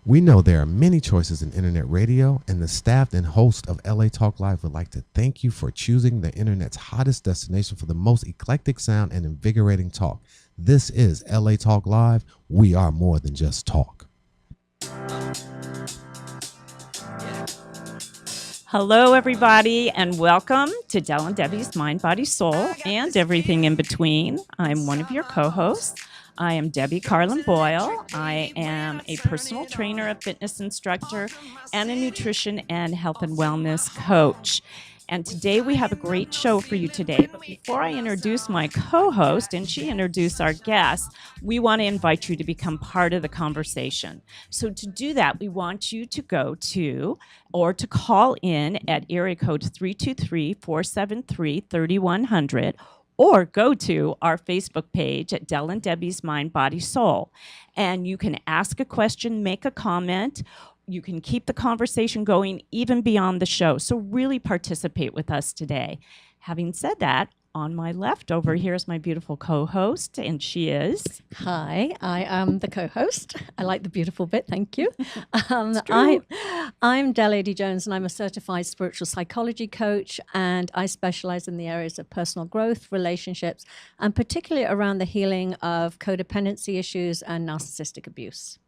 We know there are many choices in internet radio, and the staff and host of LA Talk Live would like to thank you for choosing the internet's hottest destination for the most eclectic sound and invigorating talk. This is LA Talk Live. We are more than just talk. Hello, everybody, and welcome to Del and Debbie's Mind, Body, Soul, and everything in between. I'm one of your co-hosts. I am Debbie Carlin Boyle. I am a personal trainer, a fitness instructor, and a nutrition and health and wellness coach. And today we have a great show for you today. But before I introduce my co-host and she introduce our guest, we want to invite you to become part of the conversation. So to do that, we want you to go to or to call in at area code 323-473-3100 or go to our Facebook page at Del and Debbie's Mind, Body, Soul. And you can ask a question, make a comment. You can keep the conversation going even beyond the show. So really participate with us today. Having said that, on my left over here is my beautiful co-host, and she is... Hi, I am the co-host. I like the beautiful bit, thank you. I'm Del Jones, and I'm a certified spiritual psychology coach, and I specialize in the areas of personal growth, relationships, and particularly around the healing of codependency issues and narcissistic abuse.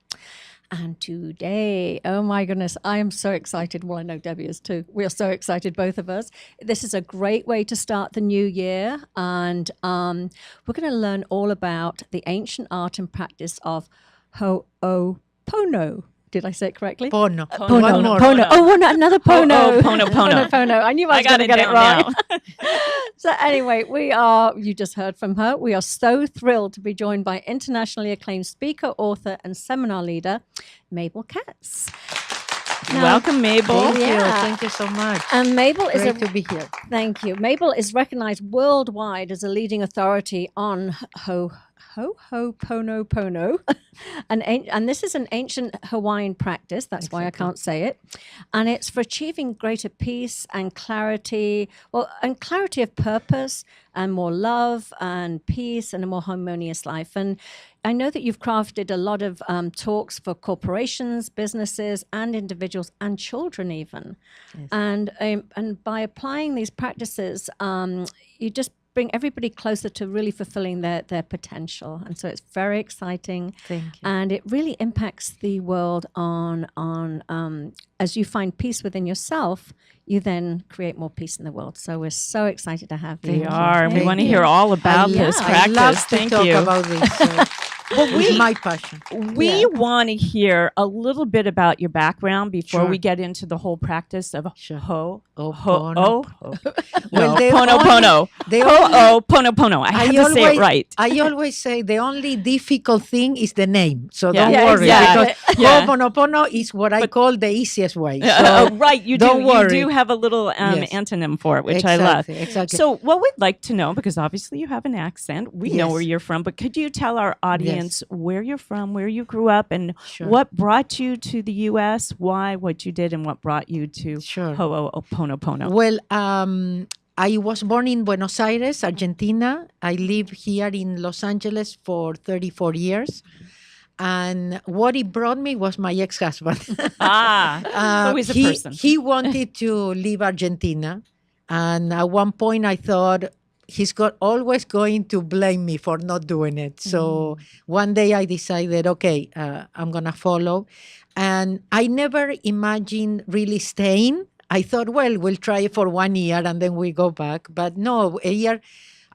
And today, oh my goodness, I am so excited. Well, I know Debbie is too. We are so excited, both of us. This is a great way to start the new year. And we're going to learn all about the ancient art and practice of Ho'opono. Did I say it correctly? Pono. Pono. Another Pono. Pono. I knew I was going to get it wrong. So anyway, you just heard from her. We are so thrilled to be joined by internationally acclaimed speaker, author, and seminar leader, Mabel Katz. Welcome, Mabel. Thank you so much. And Mabel is great to be here. Thank you. Mabel is recognized worldwide as a leading authority on Ho'opono. And this is an ancient Hawaiian practice. That's why I can't say it. And it's for achieving greater peace and clarity, and clarity of purpose and more love and peace and a more harmonious life. And I know that you've crafted a lot of talks for corporations, businesses, and individuals, and children even. Yes. And by applying these practices, you just bring everybody closer to really fulfilling their potential. And so it's very exciting. Thank you. And it really impacts the world on as you find peace within yourself, you then create more peace in the world. So we're so excited to have you. We are. We want to hear all about this practice. I love Thank to you. talk about this. It's my passion. We want to hear a little bit about your background before we get into the whole practice of Ho'opono. I have to say it right. I always say the only difficult thing is the name. So don't worry. Exactly. Because Ho'oponopono is what I call the easiest way. So right, you don't worry. You do have a little antonym for it, which I love. Exactly. So what we'd like to know, because obviously you have an accent, we know where you're from, but could you tell our audience where you're from, where you grew up, and what brought you to the U.S., why, what you did, and what brought you to Ho'oponopono? Well, I was born in Buenos Aires, Argentina. I lived here in Los Angeles for 34 years. And what it brought me was my ex-husband. Always a person. He wanted to leave Argentina. And at one point I thought, he's always going to blame me for not doing it. So one day I decided, okay, I'm going to follow. And I never imagined really staying. I thought, well, we'll try it for 1 year and then we go back. But no, a year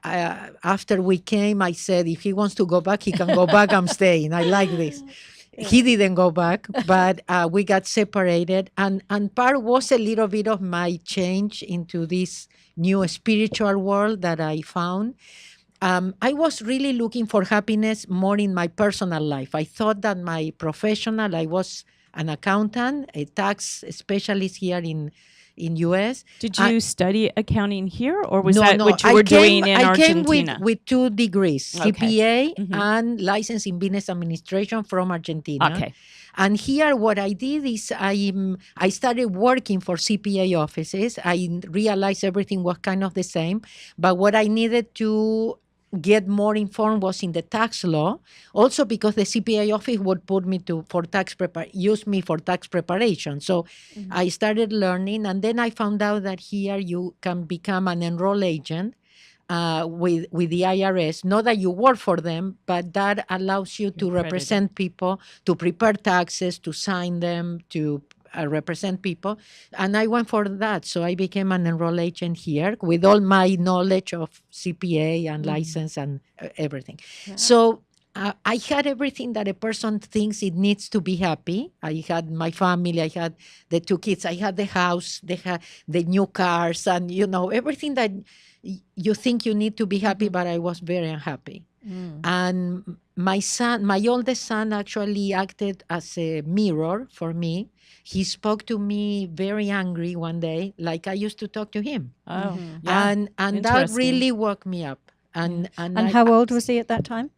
after we came, I said, if he wants to go back, he can go back. I'm staying. I like this. He didn't go back, but we got separated. And part was a little bit of my change into this new spiritual world that I found. I was really looking for happiness more in my personal life. I thought that my professional, I was an accountant, a tax specialist here in U.S. Did you study accounting here, or was that what you were doing in Argentina? I came with 2 degrees, CPA and license in business administration from Argentina. Okay. And here what I did is I started working for CPA offices. I realized everything was kind of the same, but what I needed to get more informed was in the tax law. Also because the CPA office would put me use me for tax preparation. So I started learning, and then I found out that here you can become an enroll agent with the IRS. Not that you work for them, but that allows you to represent people, to prepare taxes, to sign them, to represent people. And I went for that. So I became an enroll agent here with all my knowledge of CPA and license and everything. Yeah. So I had everything that a person thinks it needs to be happy. I had my family, I had the 2 kids, I had the house, the new cars, and everything that you think you need to be happy, but I was very unhappy. And my oldest son actually acted as a mirror for me. He spoke to me very angry one day, like I used to talk to him. Oh, yeah. And that really woke me up. And how old was he at that time?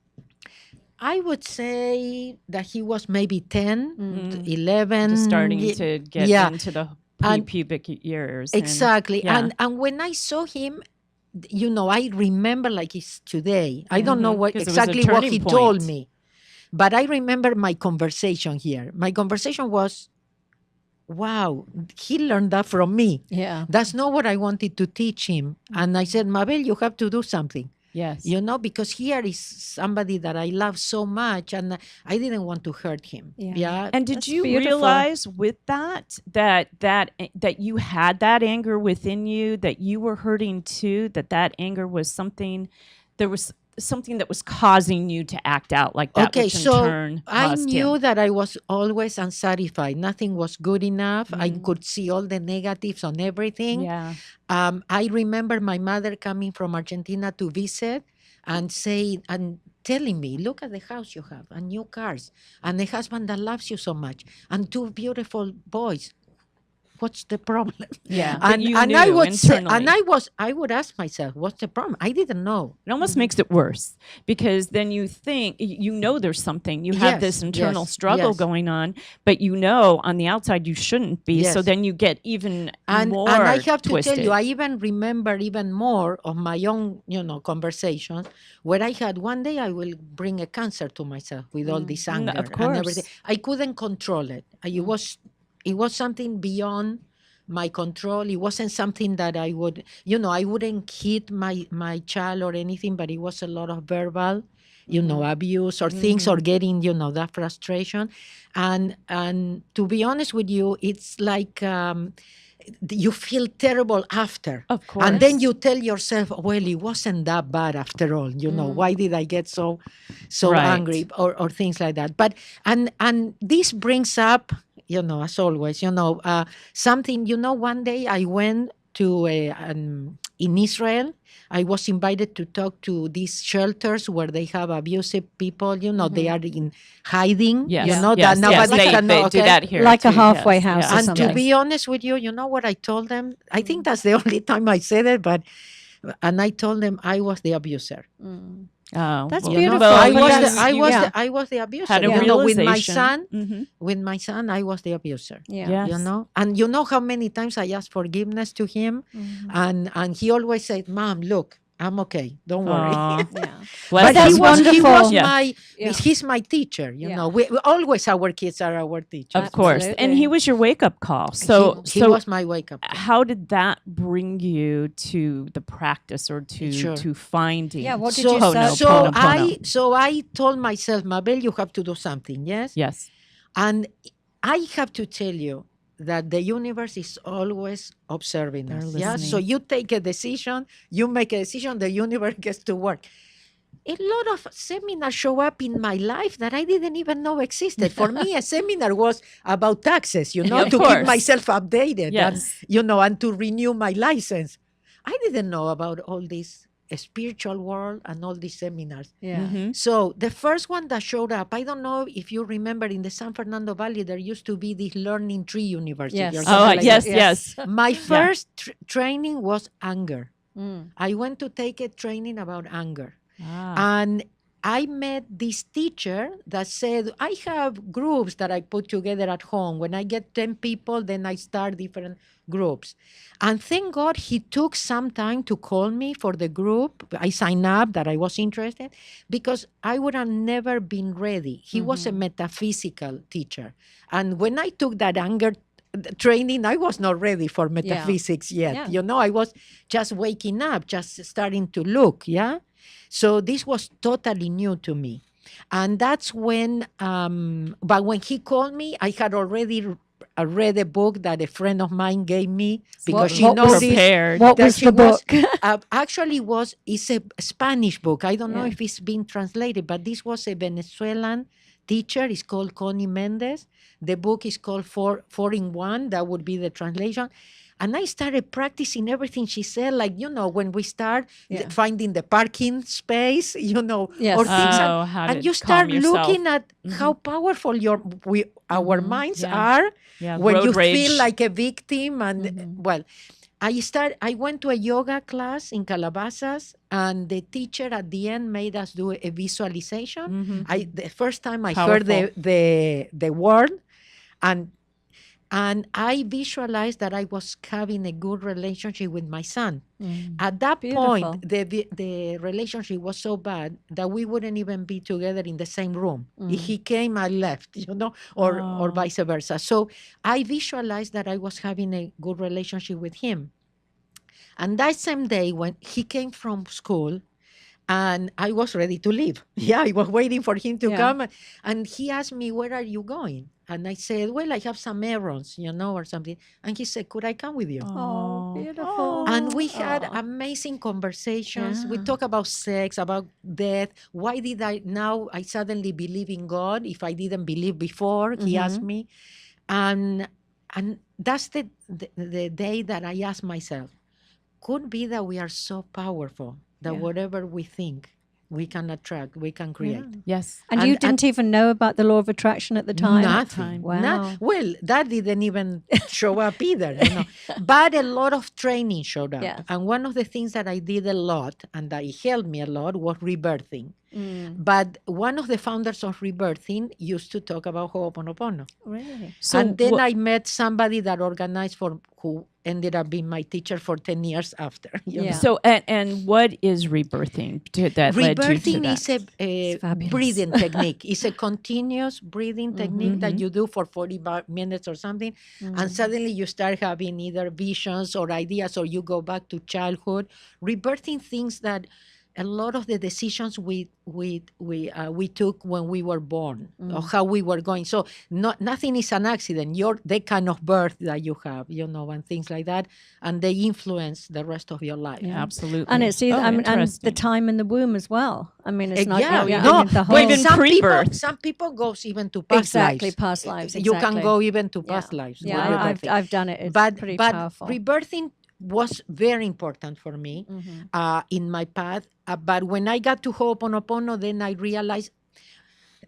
I would say that he was maybe 10, 11. Just starting to get into the pre-pubic years. Exactly. And when I saw him, I remember like it's today. I don't know what he told me, but I remember my conversation here. My conversation was, wow, he learned that from me. Yeah. That's not what I wanted to teach him. And I said, Mabel, you have to do something. Yes. Because here is somebody that I love so much, and I didn't want to hurt him. Yeah. And did you realize with that you had that anger within you, that you were hurting too, that anger was something, there was something that was causing you to act out like that? Okay, which in so turn I knew that I was always unsatisfied. Nothing was good enough. I could see all the negatives on everything. Yeah. I remember my mother coming from Argentina to visit and telling me, look at the house you have and new cars and the husband that loves you so much and 2 beautiful boys. What's the problem? Yeah. I would say, I would ask myself, what's the problem? I didn't know. It almost makes it worse, because then you think, there's something, you have this internal struggle going on, but on the outside you shouldn't be. So then you get even more And I have twisted. to tell you, I even remember even more of my own, conversations where I had one day I will bring a cancer to myself with all this anger and everything. I couldn't control it. It was something beyond my control. It wasn't something that I would, I wouldn't hit my child or anything, but it was a lot of verbal, abuse or things, or getting, that frustration. And to be honest with you, it's like you feel terrible after. Of course. And then you tell yourself, well, it wasn't that bad after all. Why did I get so angry or things like that? But, and this brings up, as always, something, one day I went to, in Israel, I was invited to talk to these shelters where they have abusive people, they are in hiding, that nobody can know. They do that here. Like a halfway house or And something. to be honest with you, what I told them? I think that's the only time I said it, and I told them I was the abuser. Oh, That's well, beautiful. well, I was the abuser. had a With my realization. son, I was the abuser. Yeah. Yes. And how many times I asked forgiveness to him, and he always said, "Mom, look, I'm okay. Don't worry." Aw. Yeah. Bless But That's he was wonderful. he's my teacher. We always our kids are our teachers. Of course. And Absolutely. he was your wake-up call. So he was my wake up. how did that bring you to the practice, or to finding? Yeah, what did So, you search so Pono. so I told myself, Mabel, you have to do something. Yes. And I have to tell you that the universe is always observing They're us. listening. So you take a decision, you make a decision, the universe gets to work. A lot of seminars show up in my life that I didn't even know existed. For me, a seminar was about taxes, Of to course. keep myself updated Yes. and, and to renew my license. I didn't know about all this spiritual world and all these seminars. Yeah. Mhm. So the first one that showed up, I don't know if you remember, in the San Fernando Valley, there used to be this Learning Tree University. Yes. or Oh, something like yes, that. yes. My first training was anger. Mm. I went to take a training about anger. Ah. And I met this teacher that said, I have groups that I put together at home. When I get 10 people, then I start different groups. And thank God he took some time to call me for the group. I signed up that I was interested because I would have never been ready. He was a metaphysical teacher. And when I took that anger training, I was not ready for metaphysics yet. Yeah. I was just waking up, just starting to look. Yeah. So this was totally new to me. And that's when, but when he called me, I had already read a book that a friend of mine gave me because she what was noticed prepared. What that was she the book? actually it's a Spanish book. I don't know Yeah. if it's been translated, but this was a Venezuelan teacher. It's called Connie Mendez. The book is called Four in One. That would be the translation. And I started practicing everything she said, like, when we start Yeah. finding the parking space, Yes. or things. Oh, how And to you start calm yourself. looking at how powerful our minds Yeah. are Yeah, when road you rage. feel like a victim. And well, I went to a yoga class in Calabasas, and the teacher at the end made us do a visualization. The first time I heard Powerful. the word, and I visualized that I was having a good relationship with my son. At that Beautiful. point, the relationship was so bad that we wouldn't even be together in the same room. If he came, I left, or vice versa. So I visualized that I was having a good relationship with him. And that same day when he came from school, and I was ready to leave. Yeah, I was waiting for him to come. And he asked me, where are you going? And I said, well, I have some errands, or something. And he said, could I come with you? Oh, beautiful. And we had amazing conversations. We Yeah. talk about sex, about death. Why did now I suddenly believe in God if I didn't believe before? He asked me. And that's the day that I asked myself, could be that we are so powerful that whatever we think, we can attract, we can create. Yes. And you didn't even know about the law of attraction at the time? Nothing. Wow. Well, that didn't even show up either. But a lot of training showed up. Yes. And one of the things that I did a lot and that it helped me a lot was rebirthing. But one of the founders of rebirthing used to talk about Ho'oponopono. Really? So And then I met somebody that organized who ended up being my teacher for 10 years after. Yeah. So and what is rebirthing that led you to Rebirthing that? is a It's fabulous. breathing technique. It's a continuous breathing technique that you do for 40 minutes or something. And suddenly you start having either visions or ideas, or you go back to childhood. Rebirthing things that a lot of the decisions we took when we were born, or how we were going. So nothing is an accident. You're the kind of birth that you have, and things like that, and they influence the rest of your life. Yeah, absolutely. And it's either, and the interesting. time in the womb as well. I mean, it's not. Yeah, I no, mean, the well, whole, even pre-birth. some people goes even to past exactly lives. past lives. You can exactly. go even to past lives. with Yeah, rebirthing. I've done it. It's but pretty but powerful. rebirthing was very important for me in my path. But when I got to Ho'oponopono, then I realized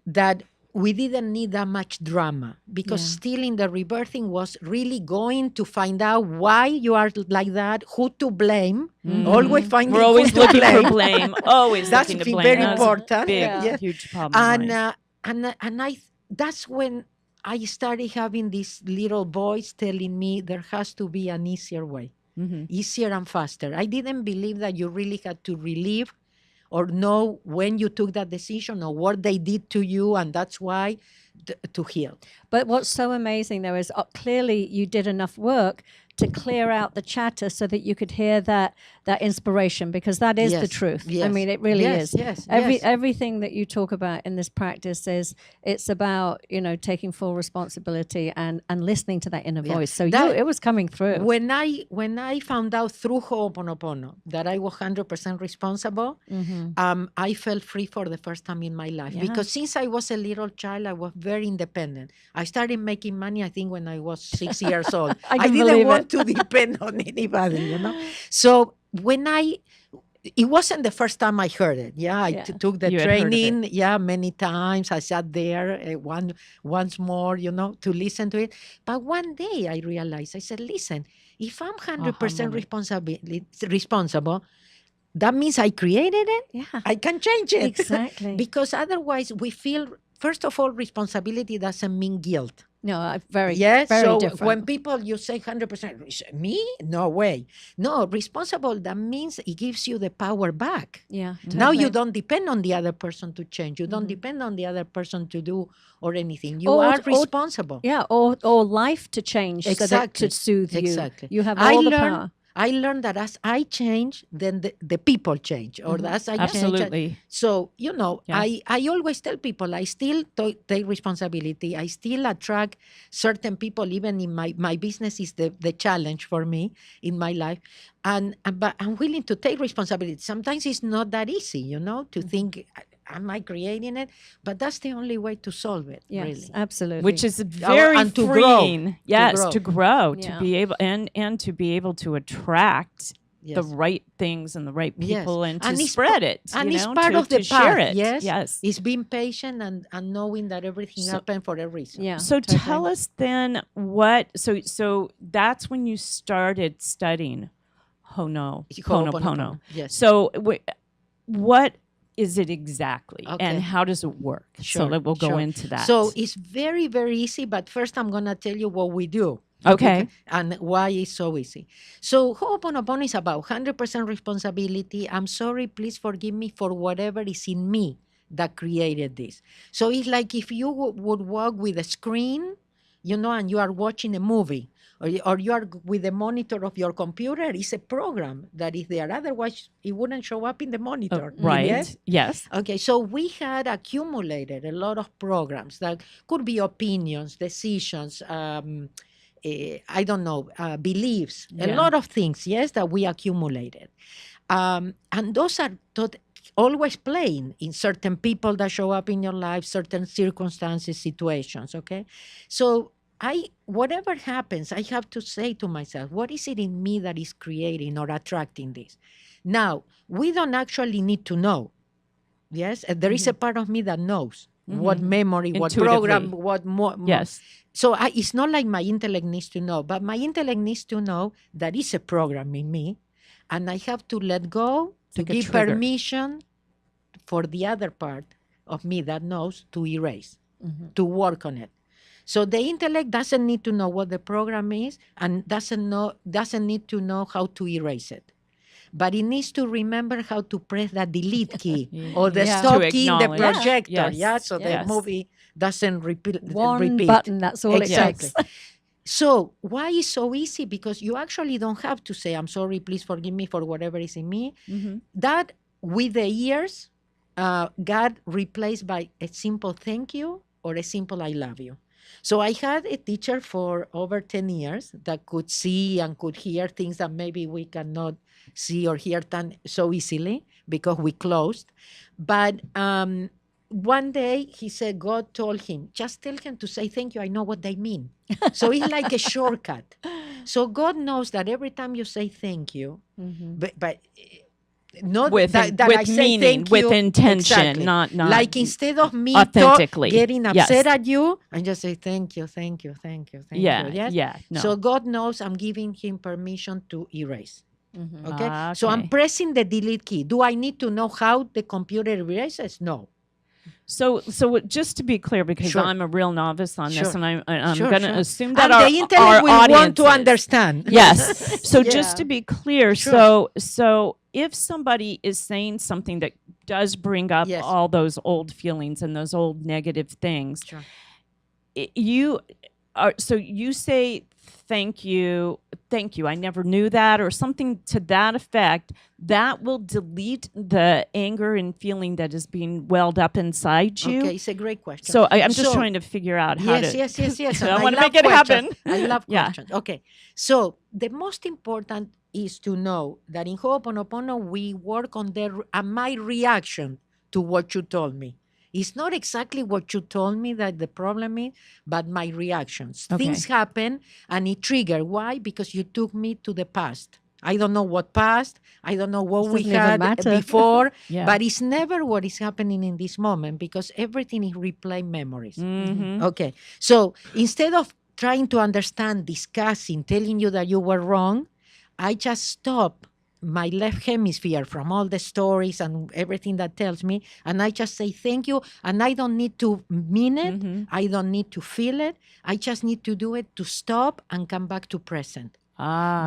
that we didn't need that much drama, because still in the rebirthing was really going to find out why you are like that, who to blame. Always finding We're always who to looking blame. for blame. Always That's looking to blame. very That's important. a big, Yeah. huge problem. of mine. And I that's when I started having this little voice telling me there has to be an easier way, easier and faster. I didn't believe that you really had to relive or know when you took that decision or what they did to you, and that's why to heal. But what's so amazing, though, is clearly you did enough work to clear out the chatter so that you could hear that inspiration, because that is the Yes, truth. I yes, mean, it really yes, is. yes, yes. Everything that you talk about in this practice it's about taking full responsibility and listening to that inner voice. So it was coming through. When I found out through Ho'oponopono that I was 100% responsible, I felt free for the first time in my life. Yeah. Because since I was a little child, I was very independent. I started making money, I think, when I was 6 years old. I can didn't believe want it. to depend on anybody, So it wasn't the first time I heard it. Yeah, I took the You had heard of training. Yeah, many times. I sat there once more, to listen to it. But one day I realized, I said, listen, if I'm 100% responsible, that means I created it. Yeah. I can change it. Exactly. Because otherwise we feel, first of all, responsibility doesn't mean guilt. No, very, Yes. very So different. when people, you say 100%, me? No way. No, responsible, that means it gives you the power back. Yeah. Now you totally. don't depend on the other person to change. You don't depend on the other person to do or anything. You Or- are or- responsible. Yeah, or life to change so that Exactly. to soothe you. Exactly. You have I all the learned- power. I learned that as I change, then the people change, or as I change. Absolutely. So, Yeah. I always tell people, I still take responsibility. I still attract certain people, even in my business is the challenge for me in my life. But I'm willing to take responsibility. Sometimes it's not that easy, to think, am I creating it? But that's the only way to solve it, Yes, really. absolutely. Which is very and to grow, freeing. Yes, grow. to grow, Yeah. to be able and to be able to attract the Yes. right things and the right Yes. people and to And it's spread pa- it. and you it's know, part to, of the to share path, it. yes? Yes. It's being patient and knowing that everything So- happened for a reason. yeah. So totally. tell us then what so that's when you started studying Ho'oponopono. Yes. So what is it exactly Okay. and how does it work? So Sure, that we'll go sure. into that. So it's very, very easy, but first I'm going to tell you what we do. Okay. And why it's so easy. So Ho'oponopono is about 100% responsibility. I'm sorry, please forgive me for whatever is in me that created this. So it's like if you would walk with a screen, and you are watching a movie, or you are with the monitor of your computer, it's a program that is there. Otherwise, it wouldn't show up in the monitor. Right. Yes? Yes. Okay, so we had accumulated a lot of programs that could be opinions, decisions, I don't know, beliefs, a Yeah. lot of things, yes, that we accumulated. And those are always playing in certain people that show up in your life, certain circumstances, situations, okay? So whatever happens, I have to say to myself, what is it in me that is creating or attracting this? Now, we don't actually need to know. Yes, there is a part of me that knows what memory, what program, Intuitively. what more. Yes. So it's not like my intellect needs to know, but my intellect needs to know that is a program in me, and I have to let go to like a give trigger. permission for the other part of me that knows to erase, to work on it. So the intellect doesn't need to know what the program is and doesn't need to know how to erase it. But it needs to remember how to press that delete key or the Yeah. stop To key in the acknowledge. projector. Yes. Yeah, so the Yes. movie doesn't repeat. One button, that's all Exactly. it takes. So why is so easy? Because you actually don't have to say, I'm sorry, please forgive me for whatever is in me. That with the years got replaced by a simple thank you or a simple I love you. So I had a teacher for over 10 years that could see and could hear things that maybe we cannot see or hear so easily because we closed. But one day he said, God told him, just tell him to say thank you. I know what they mean. So it's like a shortcut. So God knows that every time you say thank you, but not With that with I say meaning, thank with you. intention, Exactly. not Like instead of me authentically. getting Yes. upset at you, I just say thank you, thank you, thank you, thank Yeah. you. Yes? Yeah. No. So God knows I'm giving him permission to erase. Okay? Ah, So I'm okay. pressing the delete key. Do I need to know how the computer erases? No. So just to be clear, because Sure. I'm a real novice on this, Sure. and I'm Sure, going to sure. assume that And our, the intellect our will audience want to is. understand. Yes. So Yeah. just to be clear, Sure. so if somebody is saying something that does bring up Yes. all those old feelings and those old negative things, Sure. you say thank you, I never knew that, or something to that effect, that will delete the anger and feeling that is being welled up inside you. Okay, it's a great question. So I'm just So- trying to figure out how Yes, to. yes. I And want to love make it questions. happen. I love Yeah. questions. Okay. So the most important is to know that in Ho'oponopono, we work on my reaction to what you told me. It's not exactly what you told me that the problem is, but my reactions. Okay. Things happen and it triggered. Why? Because you took me to the past. I don't know what past. I don't know what It we doesn't even had matter. before. Yeah. But it's never what is happening in this moment because everything is replay memories. Mhm. Okay. So instead of trying to understand, discussing, telling you that you were wrong, I just stop my left hemisphere from all the stories and everything that tells me, and I just say thank you, and I don't need to mean it. I don't need to feel it. I just need to do it to stop and come back to present.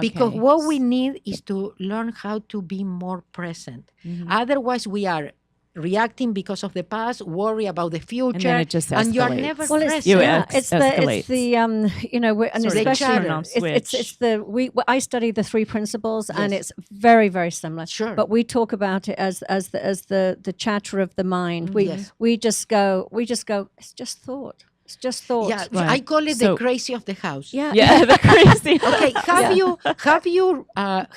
Because Okay. what we need is to learn how to be more present. Otherwise, we are reacting because of the past, worry about the future, it just and you are escalates. never Well, present. it's the you know, and Sort of especially turn off it's the I study the three principles, and Yes. it's very, very similar. Sure. But we talk about it as the chatter of the mind. Yes. We just go. It's just thought. It's just thought. Yeah, Right. I call it So- the crazy of the house. Yeah. Yeah, the crazy. Okay, have you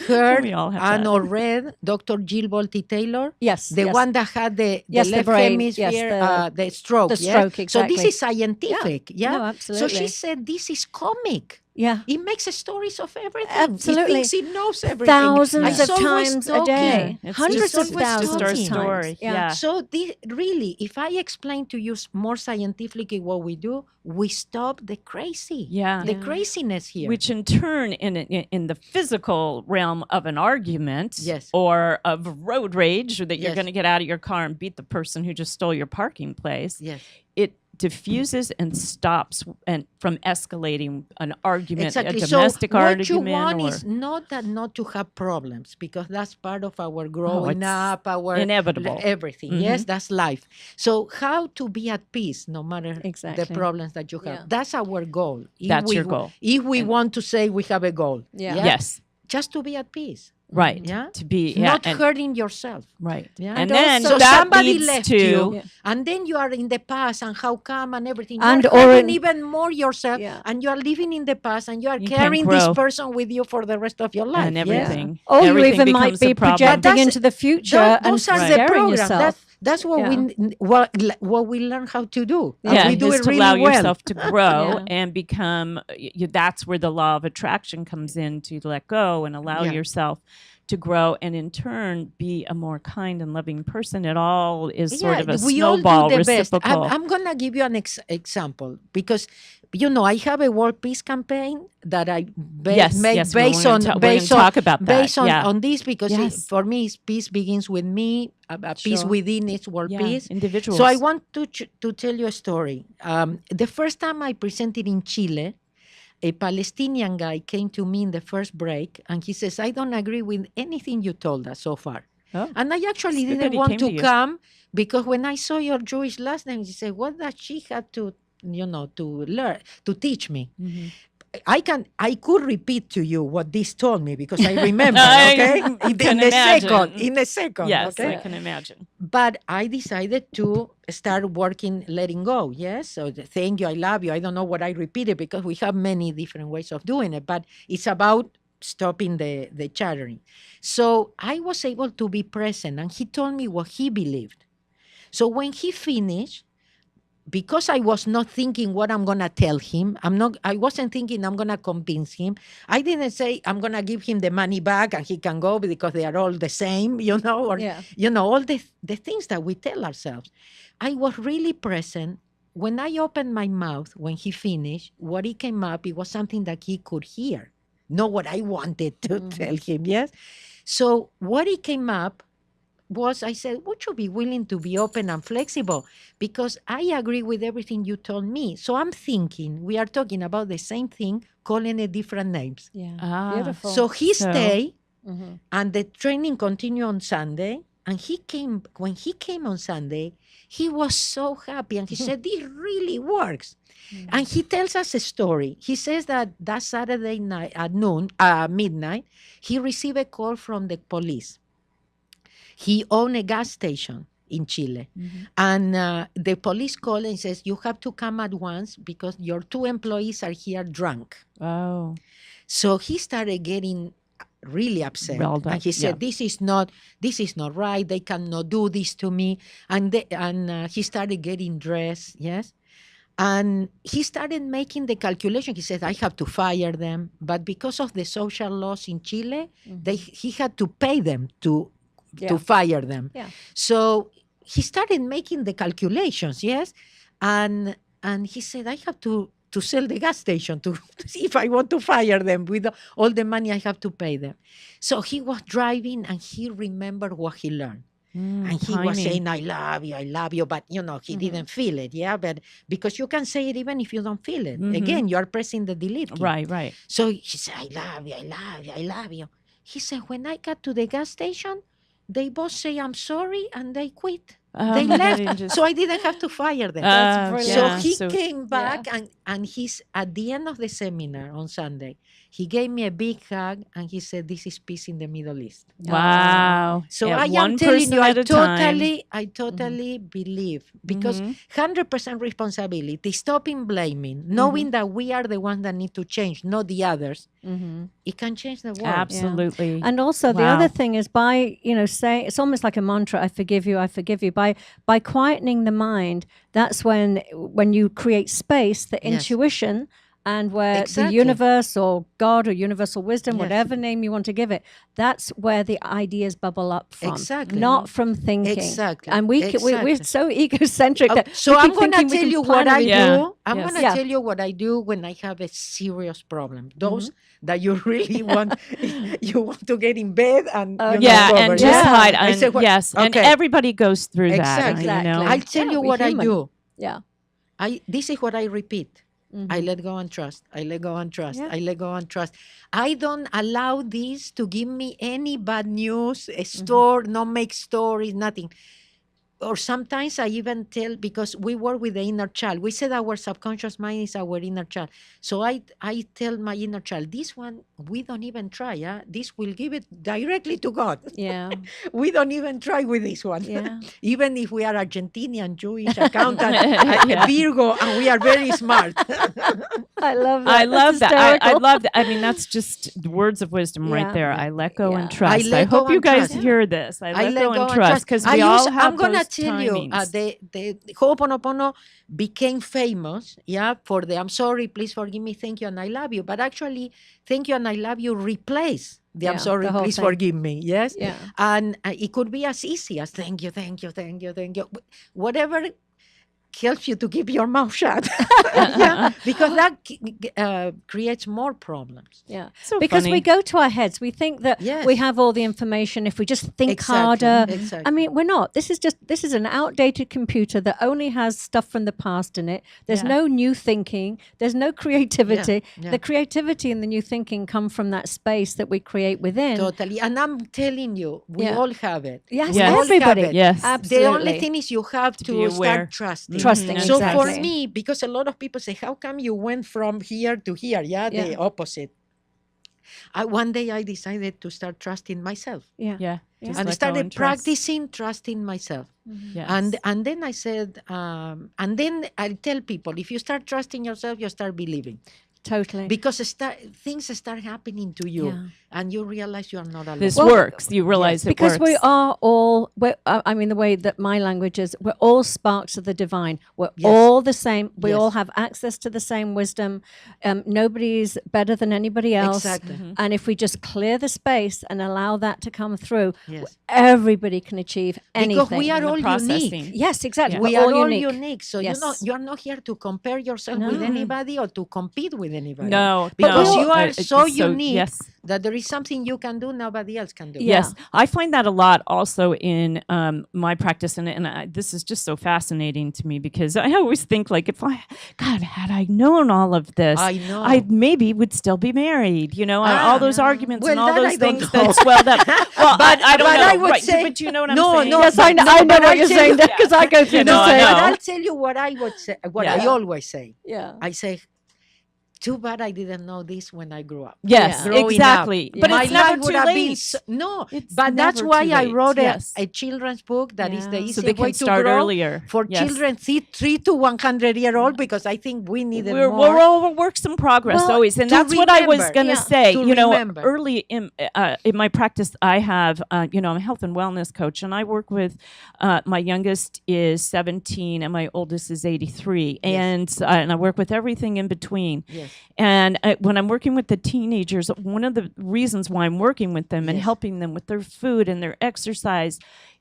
heard We all have and that. or read Dr. Jill Bolte Taylor? Yes. The yes. one that had the Yes, the left brain. hemisphere, Yes, the stroke. the yes? stroke, So this exactly. is scientific. Yeah. No, So absolutely. she said this is comic. Yeah. It makes stories of everything. Absolutely. It thinks it knows everything. Thousands It's of always times a talking. day. It's Hundreds just of always thousands talking. of times. Story. Yeah. So really, if I explain to you more scientifically what we do, we stop the crazy. Yeah. The Yeah. craziness here. Which in turn, in the physical realm of an argument, Yes. or of road rage, or that you're Yes. going to get out of your car and beat the person who just stole your parking place, Yes. it diffuses and stops and from escalating an argument, Exactly. a So domestic what argument, you want or is not to have problems, because that's part of our growing it's up, our inevitable. everything. Yes, that's life. So how to be at peace no matter Exactly. the problems that you have. Yeah. That's our goal. If That's we, your goal. If we want to say we have a goal. Yeah. yes, Just to be at peace. right, Yeah. to be Not and- hurting yourself. right, Yeah. and And then also- that somebody leads left to you, Yeah. and then you are in the past, and how come, and everything. And You're or hurting in- even more yourself, Yeah. and you are living in the past, and you are You can't carrying this grow. person with you for the rest of your life. and yes? everything. Or you Everything even might becomes a be problem. projecting That's- into the future Those and are the scaring programs. yourself. That's what Yeah. what we learn how to do. And Yeah, we do is it to really allow well. yourself to grow Yeah. and become. That's where the law of attraction comes in, to let go and allow Yeah. yourself to grow, and in turn be a more kind and loving person. It all is sort of a we all snowball do the best. reciprocal. I'm gonna give you an example, because I have a world peace campaign that I make Yes, based we're on gonna based on talk about that. based on, Yeah. on this, because Yes. for me, peace begins with me. Peace Sure. within is world Yeah, peace. individuals. So I want to tell you a story. The first time I presented in Chile, a Palestinian guy came to me in the first break, and he says, "I don't agree with anything you told us so far." Oh. And I actually It's good that didn't he want came to to you. come, because when I saw your Jewish last name, he said, "What does she have to, to learn, to teach me?" Mhm. I could repeat to you what this told me, because I remember, I okay? can imagine. In a second, Yes, okay? I can imagine. But I decided to start working, letting go. Yes. So thank you, I love you. I don't know what I repeated, because we have many different ways of doing it, but it's about stopping the chattering. So I was able to be present, and he told me what he believed. So when he finished, because I was not thinking what I'm gonna tell him, I wasn't thinking I'm gonna convince him. I didn't say I'm gonna give him the money back and he can go because they are all the same, or Yeah. all the things that we tell ourselves. I was really present. When I opened my mouth, when he finished, what he came up, it was something that he could hear, not what I wanted to tell him. Yes. So what he came up was, I said, would you be willing to be open and flexible? Because I agree with everything you told me. So I'm thinking we are talking about the same thing, calling it different names. Yeah. Ah. Beautiful. So he So- stayed, Mhm. and the training continued on Sunday. And when he came on Sunday, he was so happy. And he said, this really works. And he tells us a story. He says that Saturday night at midnight, he received a call from the police. He owned a gas station in Chile. And the police called and says, you have to come at once because your 2 employees are here drunk. Oh. So he started getting really upset. Riled up, And he said, yeah. this is not right. They cannot do this to me. And he started getting dressed, yes. And he started making the calculation. He said, I have to fire them. But because of the social laws in Chile, he had to pay them to fire them. Yeah. So he started making the calculations, yes. And he said, I have to to sell the gas station to see if I want to fire them with all the money I have to pay them. So he was driving and he remembered what he learned. And he was saying, I love you, but he didn't feel it, but because you can say it even if you don't feel it. Again, you are pressing the delete key. Right. So he said, I love you, I love you, I love you. He said, when I got to the gas station, they both say, I'm sorry, and they quit. They left, so I didn't have to fire them. That's brilliant. So he came back, and he's at the end of the seminar on Sunday. He gave me a big hug, and he said, "This is peace in the Middle East." Wow. So At I am one telling person you, at a time. I totally believe, because 100% responsibility, stopping blaming, knowing that we are the ones that need to change, not the others. It can change the world. Absolutely. And also the other thing is by, saying, it's almost like a mantra, I forgive you, I forgive you. By quietening the mind, that's when you create space, the intuition, and where the universe or God or universal wisdom, whatever name you want to give it, that's where the ideas bubble up from. Not from thinking. And we're so egocentric that so I'm going to tell you what I do. I'm going to tell you what I do when I have a serious problem. Those that you really want, you want to get in bed and and just hide. And, say, and everybody goes through that. Exactly. I'll tell you what I do. Yeah. This is what I repeat. I let go and trust. I let go and trust. I let go and trust. I don't allow this to give me any bad news, a store, not make stories, nothing. Or sometimes I even tell, because we work with the inner child. We said our subconscious mind is our inner child. So I tell my inner child, this one, we don't even try. This will give it directly to God. Yeah. We don't even try with this one. Yeah. Even if we are Argentinian, Jewish, accountant, Virgo, and we are very smart. I love that. I love that. I love that. I mean, that's just the words of wisdom right there. I let go and trust. I hope you guys hear this. I let go and trust, because we all have those tell you, timings. the Ho'oponopono became famous, for the I'm sorry, please forgive me, thank you, and I love you. But actually, thank you and I love you replace the I'm sorry, please forgive me. Yes? Yeah. And it could be as easy as thank you, thank you, thank you, thank you. Whatever helps you to keep your mouth shut. Because that creates more problems. Yeah. So because funny. we go to our heads. We think that we have all the information if we just think harder. I mean, we're not. This is an outdated computer that only has stuff from the past in it. There's no new thinking. There's no creativity. The creativity and the new thinking come from that space that we create within. Totally. And I'm telling you, we all have it. Yes, we all everybody. have it. Yes. Absolutely. The only thing is you have to start trusting. Trusting, So exactly. for me, because a lot of people say, how come you went from here to here? The opposite. One day I decided to start trusting myself. Yeah. And I started practicing trusting myself. Yes. And then I said, and then I tell people, if you start trusting yourself, you start believing. Totally. Because things start happening to you, and you realize you are not alone. This works. You realize it works. Because we are all, I mean, the way that my language is, we're all sparks of the divine. We're all the same. We all have access to the same wisdom. Nobody's better than anybody else. Exactly. And if we just clear the space and allow that to come through, everybody can achieve anything. Because we are all unique. Yes, exactly. We are all unique. So you are not here to compare yourself with anybody or to compete with anybody. No, because you are so unique yes. that there is something you can do nobody else can do. Yes, I find that a lot also in my practice, and this is just so fascinating to me, because I always think, like, had I known all of this, I maybe would still be married, and all those arguments and all those things that swelled up. Well, I don't know. I would say, but you know what I'm saying? Yes, I know what you're saying, because I go through the same. But I'll tell you what I would say, I always say. Yeah. I say, too bad I didn't know this when I grew up. Yes, exactly. Up. But my it's never life would too have late. been but that's why I wrote a children's book that is the easy so they way can to start grow earlier for children 3 to 100-year-old, because I think we need we're more. all works in progress always, and that's what I was going to say. Early in my practice, I have I'm a health and wellness coach, and I work with my youngest is 17 and my oldest is 83, and I work with everything in between. Yes. And when I'm working with the teenagers, one of the reasons why I'm working with them and helping them with their food and their exercise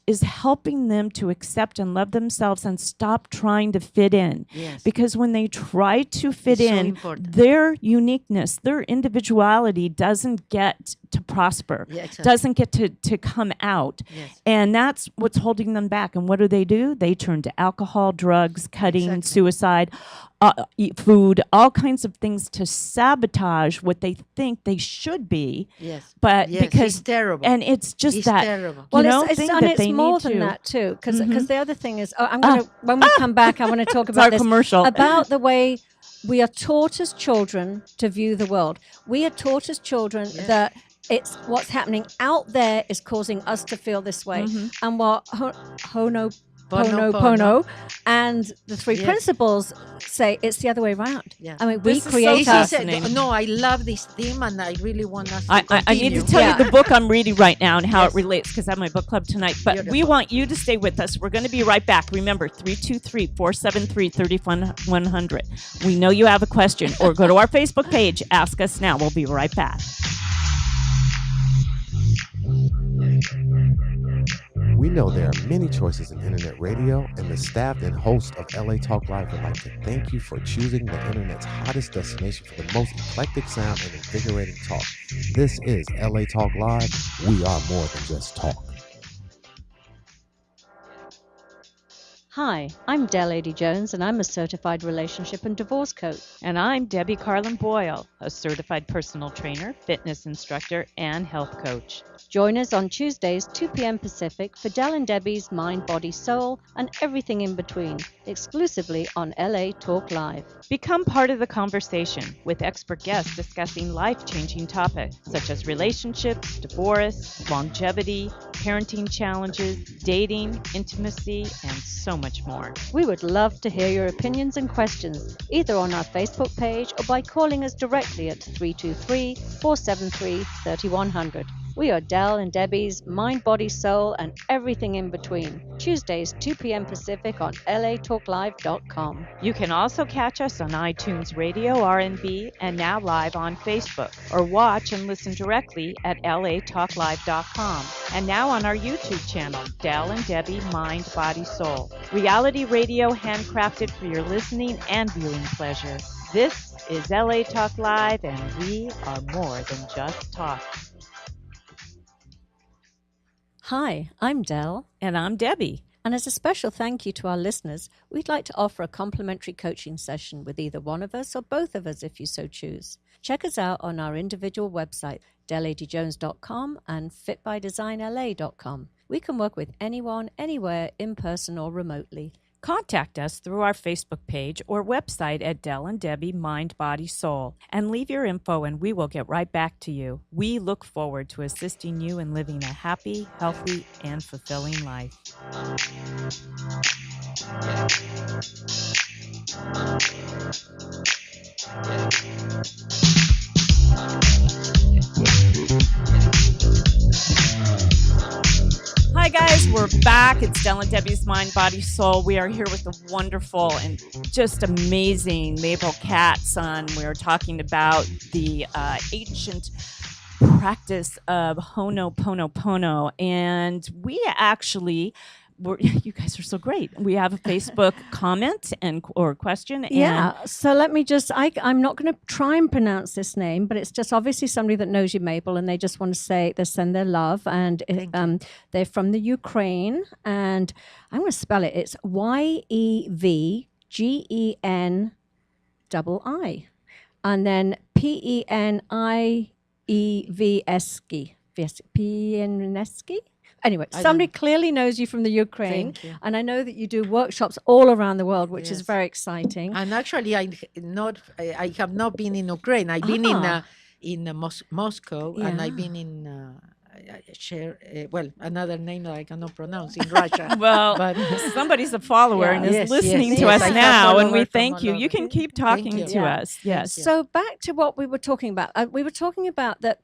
is helping them to accept and love themselves and stop trying to fit in. Yes. Because when they try to fit It's so in, important. their uniqueness, their individuality doesn't get to prosper, Yeah, exactly. doesn't get to come out. Yes. And that's what's holding them back. And what do? They turn to alcohol, drugs, cutting, Exactly. suicide, eat food, all kinds of things to sabotage what they think they should be. Yes. But Yes, because it's terrible. and it's just It's that terrible. Well, you know, it's, thing and that it's they more need than to. that too, because Mhm. the other thing is, I'm gonna when we come back, I want to talk It's our about this commercial. about the way we are taught as children to view the world. We are taught as children Yes. that it's what's happening out there is causing us to feel this way, Mhm. and what Hono Pono, Pono and the three Yes. principles say it's the other way around. Yes. I mean, we This is so create This our is fascinating. no, I love this theme, and I really want us to I continue. need to tell Yeah. you the book I'm reading right now and how Yes. it relates because I have my book club tonight. But we Beautiful. want you to stay with us. We're going to be right back. Remember, 323-473-3100. We know you have a question or go to our Facebook page. Ask us now. We'll be right back. We know there are many choices in internet radio, and the staff and host of LA Talk Live would like to thank you for choosing the internet's hottest destination for the most eclectic sound and invigorating talk. This is LA Talk Live. We are more than just talk. Hi, I'm Del Lady Jones, and I'm a certified relationship and divorce coach. And I'm Debbie Carlin Boyle, a certified personal trainer, fitness instructor, and health coach. Join us on Tuesdays, 2 p.m. Pacific, for Del and Debbie's Mind, Body, Soul, and everything in between, exclusively on LA Talk Live. Become part of the conversation with expert guests discussing life-changing topics such as relationships, divorce, longevity, parenting challenges, dating, intimacy, and so much more. We would love to hear your opinions and questions, either on our Facebook page or by calling us directly at 323-473-3100. We are Del and Debbie's Mind, Body, Soul, and everything in between. Tuesdays, 2 p.m. Pacific on latalklive.com. You can also catch us on iTunes Radio, R&B, and now live on Facebook, or watch and listen directly at latalklive.com, and now on our YouTube channel, Del and Debbie Mind, Body, Soul. Reality radio handcrafted for your listening and viewing pleasure. This is LA Talk Live, and we are more than just talk. Hi, I'm Del. And I'm Debbie. And as a special thank you to our listeners, we'd like to offer a complimentary coaching session with either one of us or both of us if you so choose. Check us out on our individual website, deladyjones.com and fitbydesignla.com. We can work with anyone, anywhere, in person or remotely. Contact us through our Facebook page or website at Del and Debbie Mind, Body, Soul, and leave your info and we will get right back to you. We look forward to assisting you in living a happy, healthy, and fulfilling life. Hi guys, we're back. It's Del and Debbie's Mind, Body, Soul. We are here with the wonderful and just amazing Mabel Katz. We're talking about the ancient practice of Ho'oponopono, and we actually you guys are so great. We have a Facebook comment or question. Yeah. So let me just, I'm not going to try and pronounce this name, but it's just obviously somebody that knows you, Mabel, and they just want to say, they send their love. And they're from the Ukraine. And I'm going to spell it. It's YEVGENII. And then Pienieski. Anyway, somebody clearly knows you from the Ukraine, Thank you. and I know that you do workshops all around the world, which is Yes. very exciting. And actually, I have not been in Ukraine. I've been in Moscow, and Yeah. I've been in another name that I cannot pronounce in Russia. Well, But somebody's a follower Yeah. and is Yes, listening yes, to yes. us I have now, and we followers from thank all you. over. You can keep talking you. to Yeah. us. Yes. you. So back to what we were talking about. We were talking about that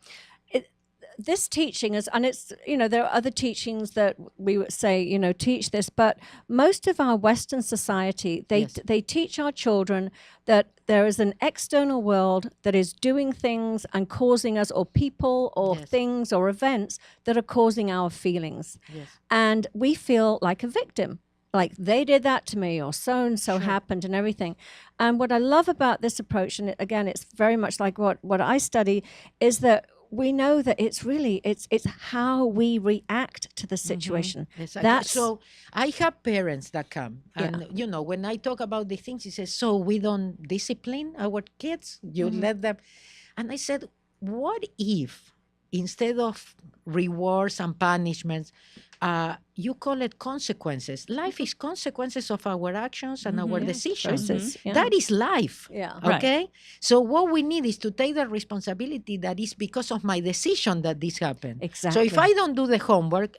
this teaching is, and it's, there are other teachings that we would say, teach this, but most of our Western society, they teach our children that there is an external world that is doing things and causing us, or people or things or events that are causing our feelings. Yes. And we feel like a victim. Like they did that to me, or so and so happened, and everything. And what I love about this approach, and again, it's very much like what I study, is that we know that it's how we react to the situation. Exactly. So I have parents that come, and when I talk about the things, he says, "So we don't discipline our kids? You let them?" And I said, "What if instead of rewards and punishments, you call it consequences? Life is consequences of our actions and our decisions. That is life. Yeah. Okay. Right. So what we need is to take the responsibility that is because of my decision that this happened. Exactly. So if I don't do the homework,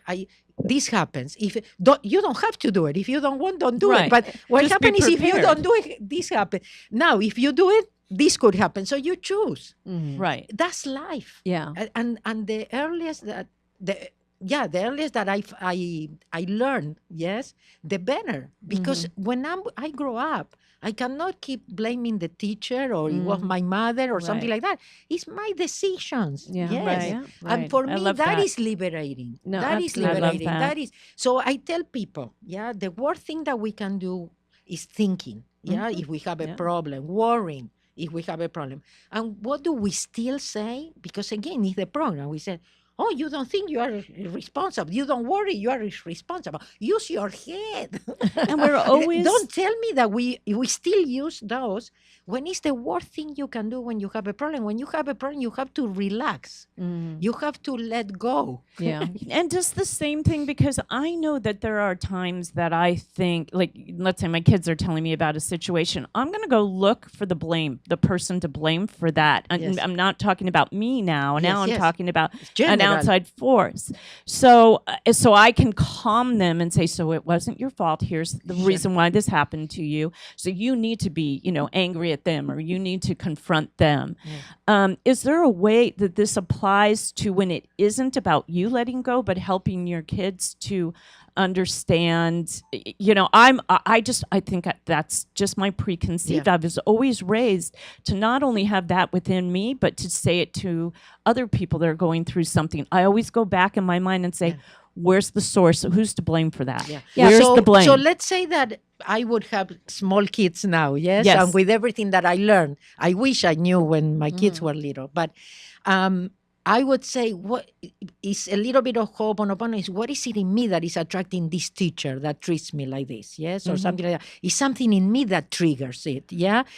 this happens. If you don't have to do it. If you don't want, don't do it. But what happens is if you don't do it, this happens. Now, if you do it, this could happen. So you choose. Right. That's life. Yeah. And the earliest that the earliest that I learned, the better. Because when I grow up, I cannot keep blaming the teacher or it was my mother or something like that. It's my decisions. Yeah. Yes. Right. Yeah. And for me, that is liberating. No, that is absolutely. liberating. I love that. That is. So I tell people, the worst thing that we can do is thinking. If we have a problem, worrying. If we have a problem. And what do we still say? Because again, it's the program. We said, oh, you don't think you are responsible. You don't worry, you are responsible. Use your head. And we're always... Don't tell me that we still use those when it's the worst thing you can do when you have a problem. When you have a problem, you have to relax. You have to let go. Yeah. And just the same thing, because I know that there are times that I think, like, let's say my kids are telling me about a situation. I'm going to go look for the person to blame for that. And I'm not talking about me now. Now I'm talking about an outside force. So I can calm them and say, so it wasn't your fault. Here's the reason why this happened to you. So you need to be, angry at them, or you need to confront them. Is there a way that this applies to when it isn't about you letting go, but helping your kids to understand? I think that's just my preconceived. I was always raised to not only have that within me, but to say it to other people that are going through something. I always go back in my mind and say, where's the source? Who's to blame for that? Where's the blame? So let's say that I would have small kids now, yes? And with everything that I learned, I wish I knew when my kids were little. But I would say what is a little bit of Ho'oponopono is, what is it in me that is attracting this teacher that treats me like this, yes? Or something like that. It's something in me that triggers it,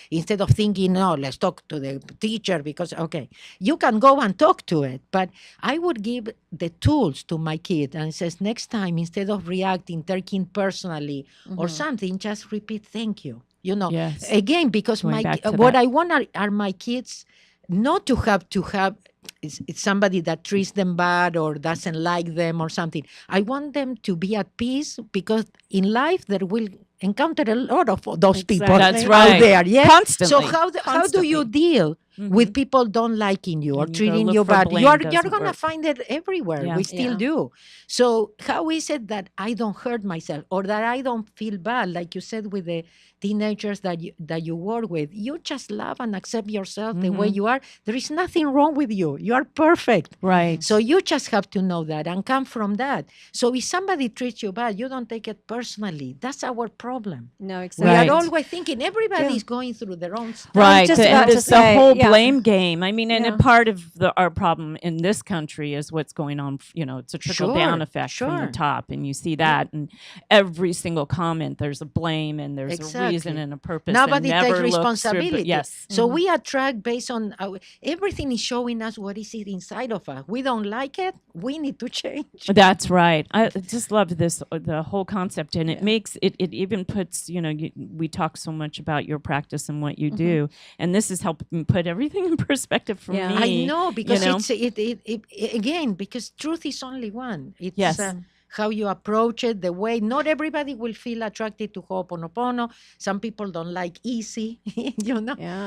Instead of thinking, no, let's talk to the teacher because, you can go and talk to it. But I would give the tools to my kid and says, next time, instead of reacting, taking personally or something, just repeat, thank you. Again, because what I want are my kids not to have it's somebody that treats them bad or doesn't like them or something. I want them to be at peace, because in life there will encounter a lot of those people out there. Yes? Constantly. So how do you deal with people don't liking you or treating you bad? You're going to find it everywhere. Yeah. We still do. So how is it that I don't hurt myself or that I don't feel bad? Like you said with the teenagers that you work with, you just love and accept yourself the way you are. There is nothing wrong with you. You are perfect. Right. So you just have to know that and come from that. So if somebody treats you bad, you don't take it personally. That's our problem. No, exactly. We are always thinking everybody is going through their own stuff. Right. just about to the say, whole blame game. I mean, and Yeah. a part of our problem in this country is what's going on. It's a trickle down effect from the top, and you see that in every single comment. There's a blame and there's a reason and a purpose. Nobody and takes never looks through, responsibility. yes. So we attract based on everything is showing us what is it inside of us. We don't like it. We need to change. That's right. I just love the whole concept, and it makes it even puts, we talk so much about your practice and what you do, and this is helping put everything in perspective for me. I know, because it's again, because truth is only one. It's, how you approach it, the way. Not everybody will feel attracted to Ho'oponopono. Some people don't like easy, Yeah.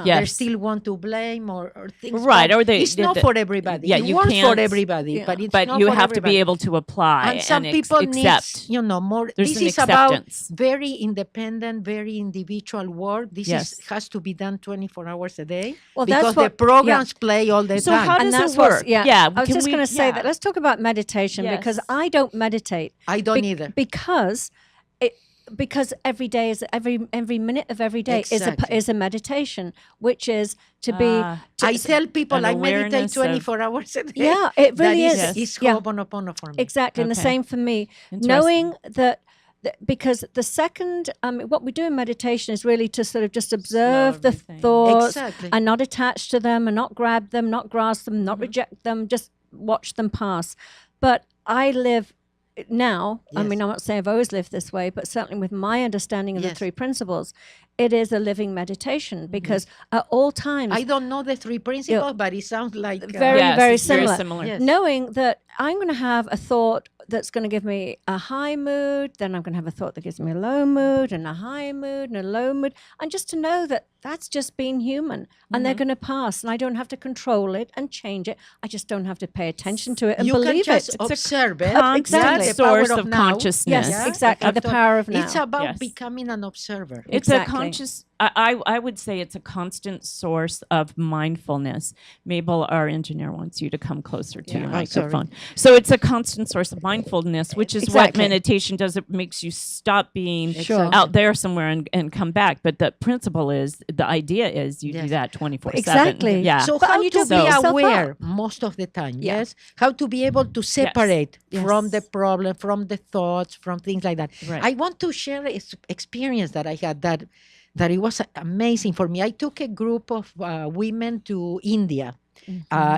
They Yes. still want to blame or things. Right, but or it's not for everybody. yeah, it you works for can't- everybody, Yeah. but it's but not you for have to everybody. be able to apply And some and people accept. need, more. There's This an is about acceptance. very independent, very individual work. This Yes. has to be done 24 hours a day Well, because that's the what- programs play all the So time. how And does that's it what's- work? Yeah, I was can just we- going to say yeah. that. Let's talk about meditation because Yes. I don't meditate. I don't either. Because every day is every minute of every day Exactly. is a meditation, which is to be. To, I tell people an I meditate awareness of- 24 hours a day. Yeah, it really That is. Yes. It's Yeah. Ho'oponopono for me. Exactly, and the Okay. same for me. Interesting. Knowing that because the second, what we do in meditation is really to sort of just observe the everything. thoughts Exactly. and not attach to them and not grab them, not grasp them, not reject them, just watch them pass. But I live now, I Yes. mean, I'm not saying I've always lived this way, but certainly with my understanding of the Yes. three principles, it is a living meditation because at all times, I don't know the three principles, but it sounds like Very, Yes, very it's very similar. similar. Yes. knowing that I'm going to have a thought that's going to give me a high mood, then I'm going to have a thought that gives me a low mood and a high mood and a low mood. And just to know that that's just being human and they're going to pass and I don't have to control it and change it. I just don't have to pay attention to it and you can believe just it. observe it. Exactly. The power Source of now. consciousness. Yes, exactly. The power of now. It's about Yes. becoming an observer. It's Exactly. a conscious. I would say it's a constant source of mindfulness. Mabel, our engineer, wants you to come closer to your Oh, sorry. microphone. So it's a constant source of mindfulness, which is what Exactly. meditation does. It makes you stop being Sure. out there somewhere and come back. But the principle is, the idea is you do Yes. that 24/7. Exactly. Yeah. So But how you to just be beat yourself aware up. most of the time, Yeah. yes? How to be able to separate from Yes. the problem, from the thoughts, from things like that. Right. I want to share an experience that I had that it was amazing for me. I took a group of women to India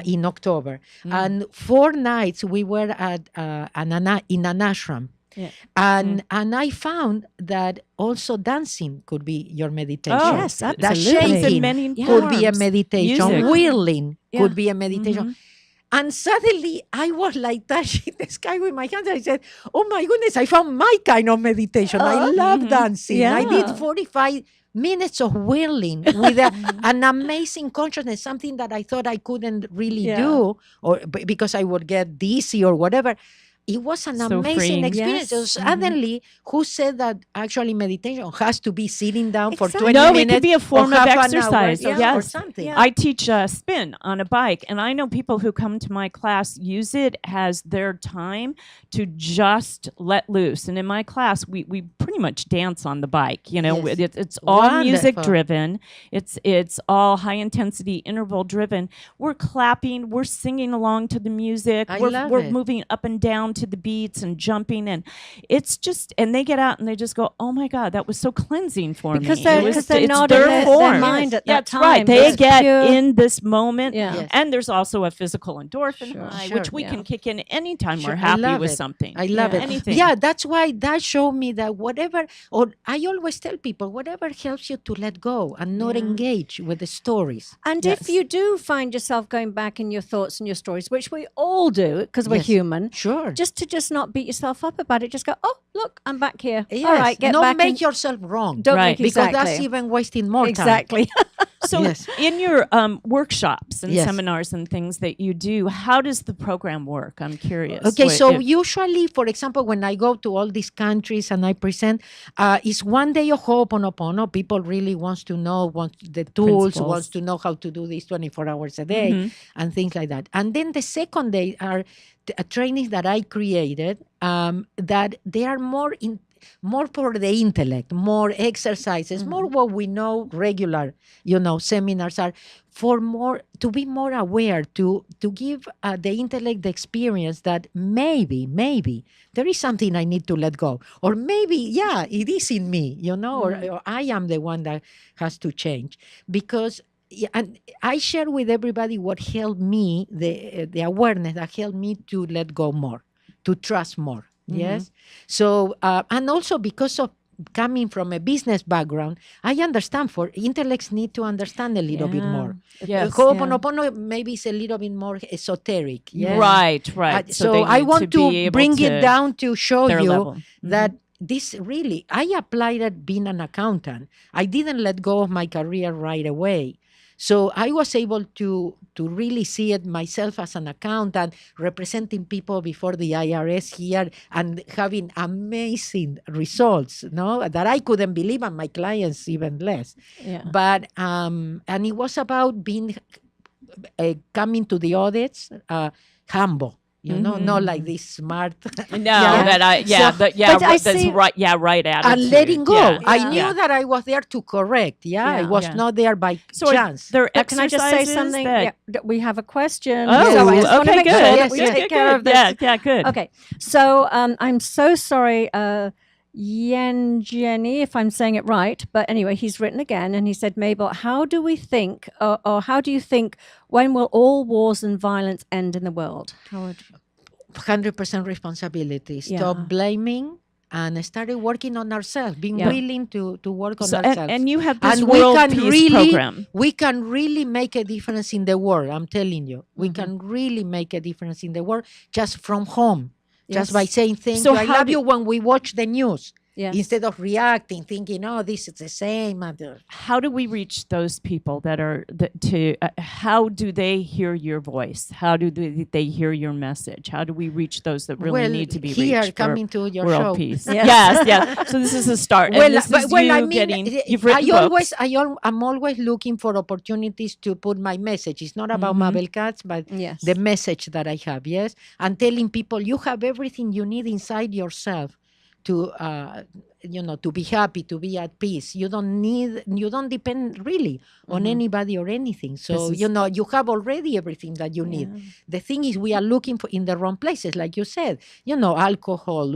in October. And 4 nights we were at in an ashram. Yeah. And I found that also dancing could be your meditation. Oh, Yes, That absolutely. Comes in shaking many could be a forms. meditation. Music. Whirling Yeah. could be a meditation. And suddenly I was like touching the sky with my hands. I said, oh my goodness, I found my kind of meditation. I love dancing. I Yeah. did 45 minutes of whirling with an amazing consciousness, something that I thought I couldn't really Yeah. do or because I would get dizzy or whatever. It was an So amazing freeing. experience. Yes. So suddenly, who said that actually meditation has to be sitting down for Exactly. 20 No, it minutes? could be a or form of half an hour, exercise. yeah, or Yes. something. Yeah. I teach spin on a bike, and I know people who come to my class use it as their time to just let loose. And in my class, we pretty much dance on the bike. You know, Yes. it's all music Wonderful. driven. It's all high intensity interval driven. We're clapping, we're singing along to the music. I we're love we're it. moving up and down to the beats and jumping, and it's just. And they get out and they just go, "Oh my God, that was so cleansing for Because me." they're- It was- 'cause they're it's not their in their form. mind at Yeah, that that's right. time. They It's get pure- in this moment, Yeah. Yes. and there's also a physical endorphin Sure. high, Sure. which we Yeah. can kick in anytime Sure, we're I happy love with it. something. I love Yeah. it. Anything. Yeah, that's why that showed me that whatever, or I always tell people, whatever helps you to let go and not Yeah. engage with the stories. And Yes. if you do find yourself going back in your thoughts and your stories, which we all do because we're Yes. human, Sure. just not beat yourself up about it. Just go, oh, look, I'm back here. Yes. All right, get Not back make in. yourself wrong. Don't Right. make because exactly. that's even wasting more time. Exactly. So, Yes. in your workshops and Yes. seminars and things that you do, how does the program work? I'm curious. Okay, What- so if- usually, for example, when I go to all these countries and I present, it's one day of Ho'oponopono. People really wants to know, want the tools, Principles. wants to know how to do this 24 hours a day and things like that. And then the second day are trainings that I created that they are more for the intellect, more exercises, more what we know regular, seminars are for more to be more aware, to give the intellect the experience that maybe there is something I need to let go, or maybe it is in me, or I am the one that has to change, because. And I share with everybody what helped me, the awareness that helped me to let go more, to trust more. Yes. So, and also because of coming from a business background, I understand for intellects need to understand a little bit more. Yes. Ho'oponopono maybe is a little bit more esoteric. Yes. Right. So they I need want be to able bring to it down to show their you level. Mm-hmm. that this really, I applied at being an accountant. I didn't let go of my career right away. So I was able to really see it myself as an accountant, representing people before the IRS here and having amazing results, no, that I couldn't believe, and my clients even less. Yeah. But and it was about being coming to the audits humble. You know, not like this smart. No, Yeah. that I So- But I that's see- right. Yeah, right attitude. and letting go. Yeah. I Yeah. knew that I was there to correct. Yeah, I Yeah. was Yeah. not there by So chance. there But can I just say exercises something? that- Yeah, that we have a question. Oh, so I just want to okay, make good. sure that Yes, we yes. take care of this. Yeah, good. Okay, so I'm so sorry, Yen Jenny, if I'm saying it right. But anyway, he's written again, and he said, Mabel, how do we think, or how do you think, when will all wars and violence end in the world? How would 100% responsibility. Yeah. Stop blaming and started working on ourselves, being Yeah. willing to work on So, ourselves. and you have this And we world can peace really, program. we can really make a difference in the world. I'm telling you, we can really make a difference in the world just from home, just by Yes. saying thank So you. I how love do- you when we watch the news. Yes. Instead of reacting, thinking, "Oh, this is the same." How do we reach those people that are how do they hear your voice? How do they hear your message? How do we reach those that really Well, need to be here, reached? for coming to your world show. peace. Yes. Yes. So this is a start. Well, and this is you I mean, getting. You've written books. I'm always looking for opportunities to put my message. It's not about Mabel Katz, but Yes. the message that I have. Yes, and telling people you have everything you need inside yourself to to be happy, to be at peace. You don't depend really on anybody or anything. So This is- you have already everything that you need. The thing is, we are looking for in the wrong places, like you said. Alcohol,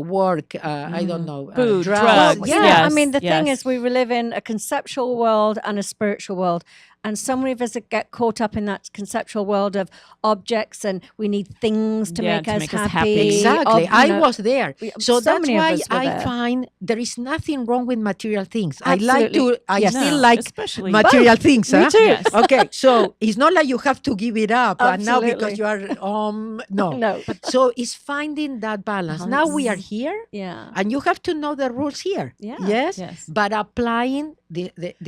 work. I don't know, Food, drugs. drugs, Yeah, Yes, I mean, the thing yes. is, we live in a conceptual world and a spiritual world. And so many of us get caught up in that conceptual world of objects, and we need things to Yeah, make to us make us happy. happy. Exactly. Ob- you I know, was there. So so that's many of why us were I there. find there is nothing wrong with material things. Absolutely. I Yes. still No, like especially- material things. me huh? too. Yes. Okay. So it's not like you have to give it up and now because Absolutely. you are no. No. So it's finding that balance. Now we are here Yeah. and you have to know the rules here. Yeah. Yes. Yes. But applying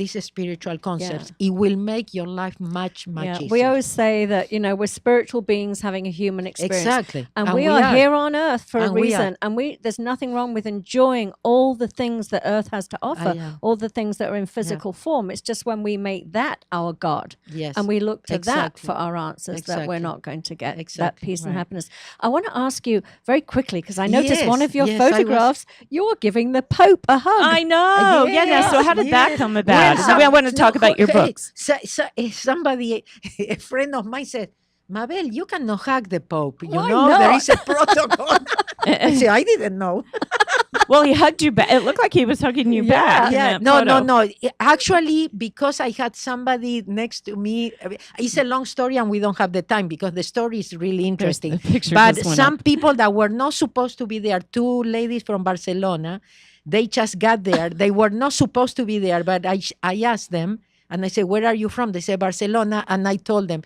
these spiritual concepts, it will make your life much Yeah. easier. We always say that, we're spiritual beings having a human experience. Exactly. And we are here on earth for a And we are. reason. And there's nothing wrong with enjoying all the things that earth has to offer, yeah. all the things that are in physical form. It's just when we make that our God Yes. and we look to that Exactly. for our answers that we're Exactly. not going to get that Exactly. peace and Right. happiness. I want to ask you very quickly, because I noticed one Yes, of your yes, I was- photographs, you're giving the Pope a hug. I know. Yeah. So how did that yes. come about? Well, I want to talk about your books. Somebody, a friend of mine said, Mabel, you cannot hug the Pope. Why There not? is a protocol. I said, I didn't know. Well, he hugged you back. It looked like he was hugging you back. in Yeah, that no. photo. Actually, because I had somebody next to me, it's a long story and we don't have the time because the story is really interesting. the picture But just went some up. people that were not supposed to be there, two ladies from Barcelona, they just got there. They were not supposed to be there, but I asked them and I said, where are you from? They said, Barcelona. And I told them,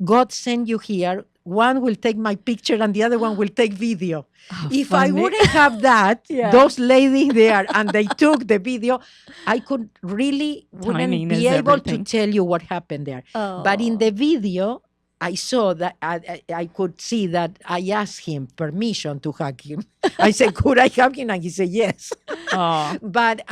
God sent you here. One will take my picture and the other one will take video. If I funny. wouldn't have that, Yeah. those ladies there, and they took the video, I could really Timing wouldn't be is able everything. to tell you what happened there. But in the video, I saw that I could see that I asked him permission to hug him. I said, could I hug him? And he said, yes. Oh, But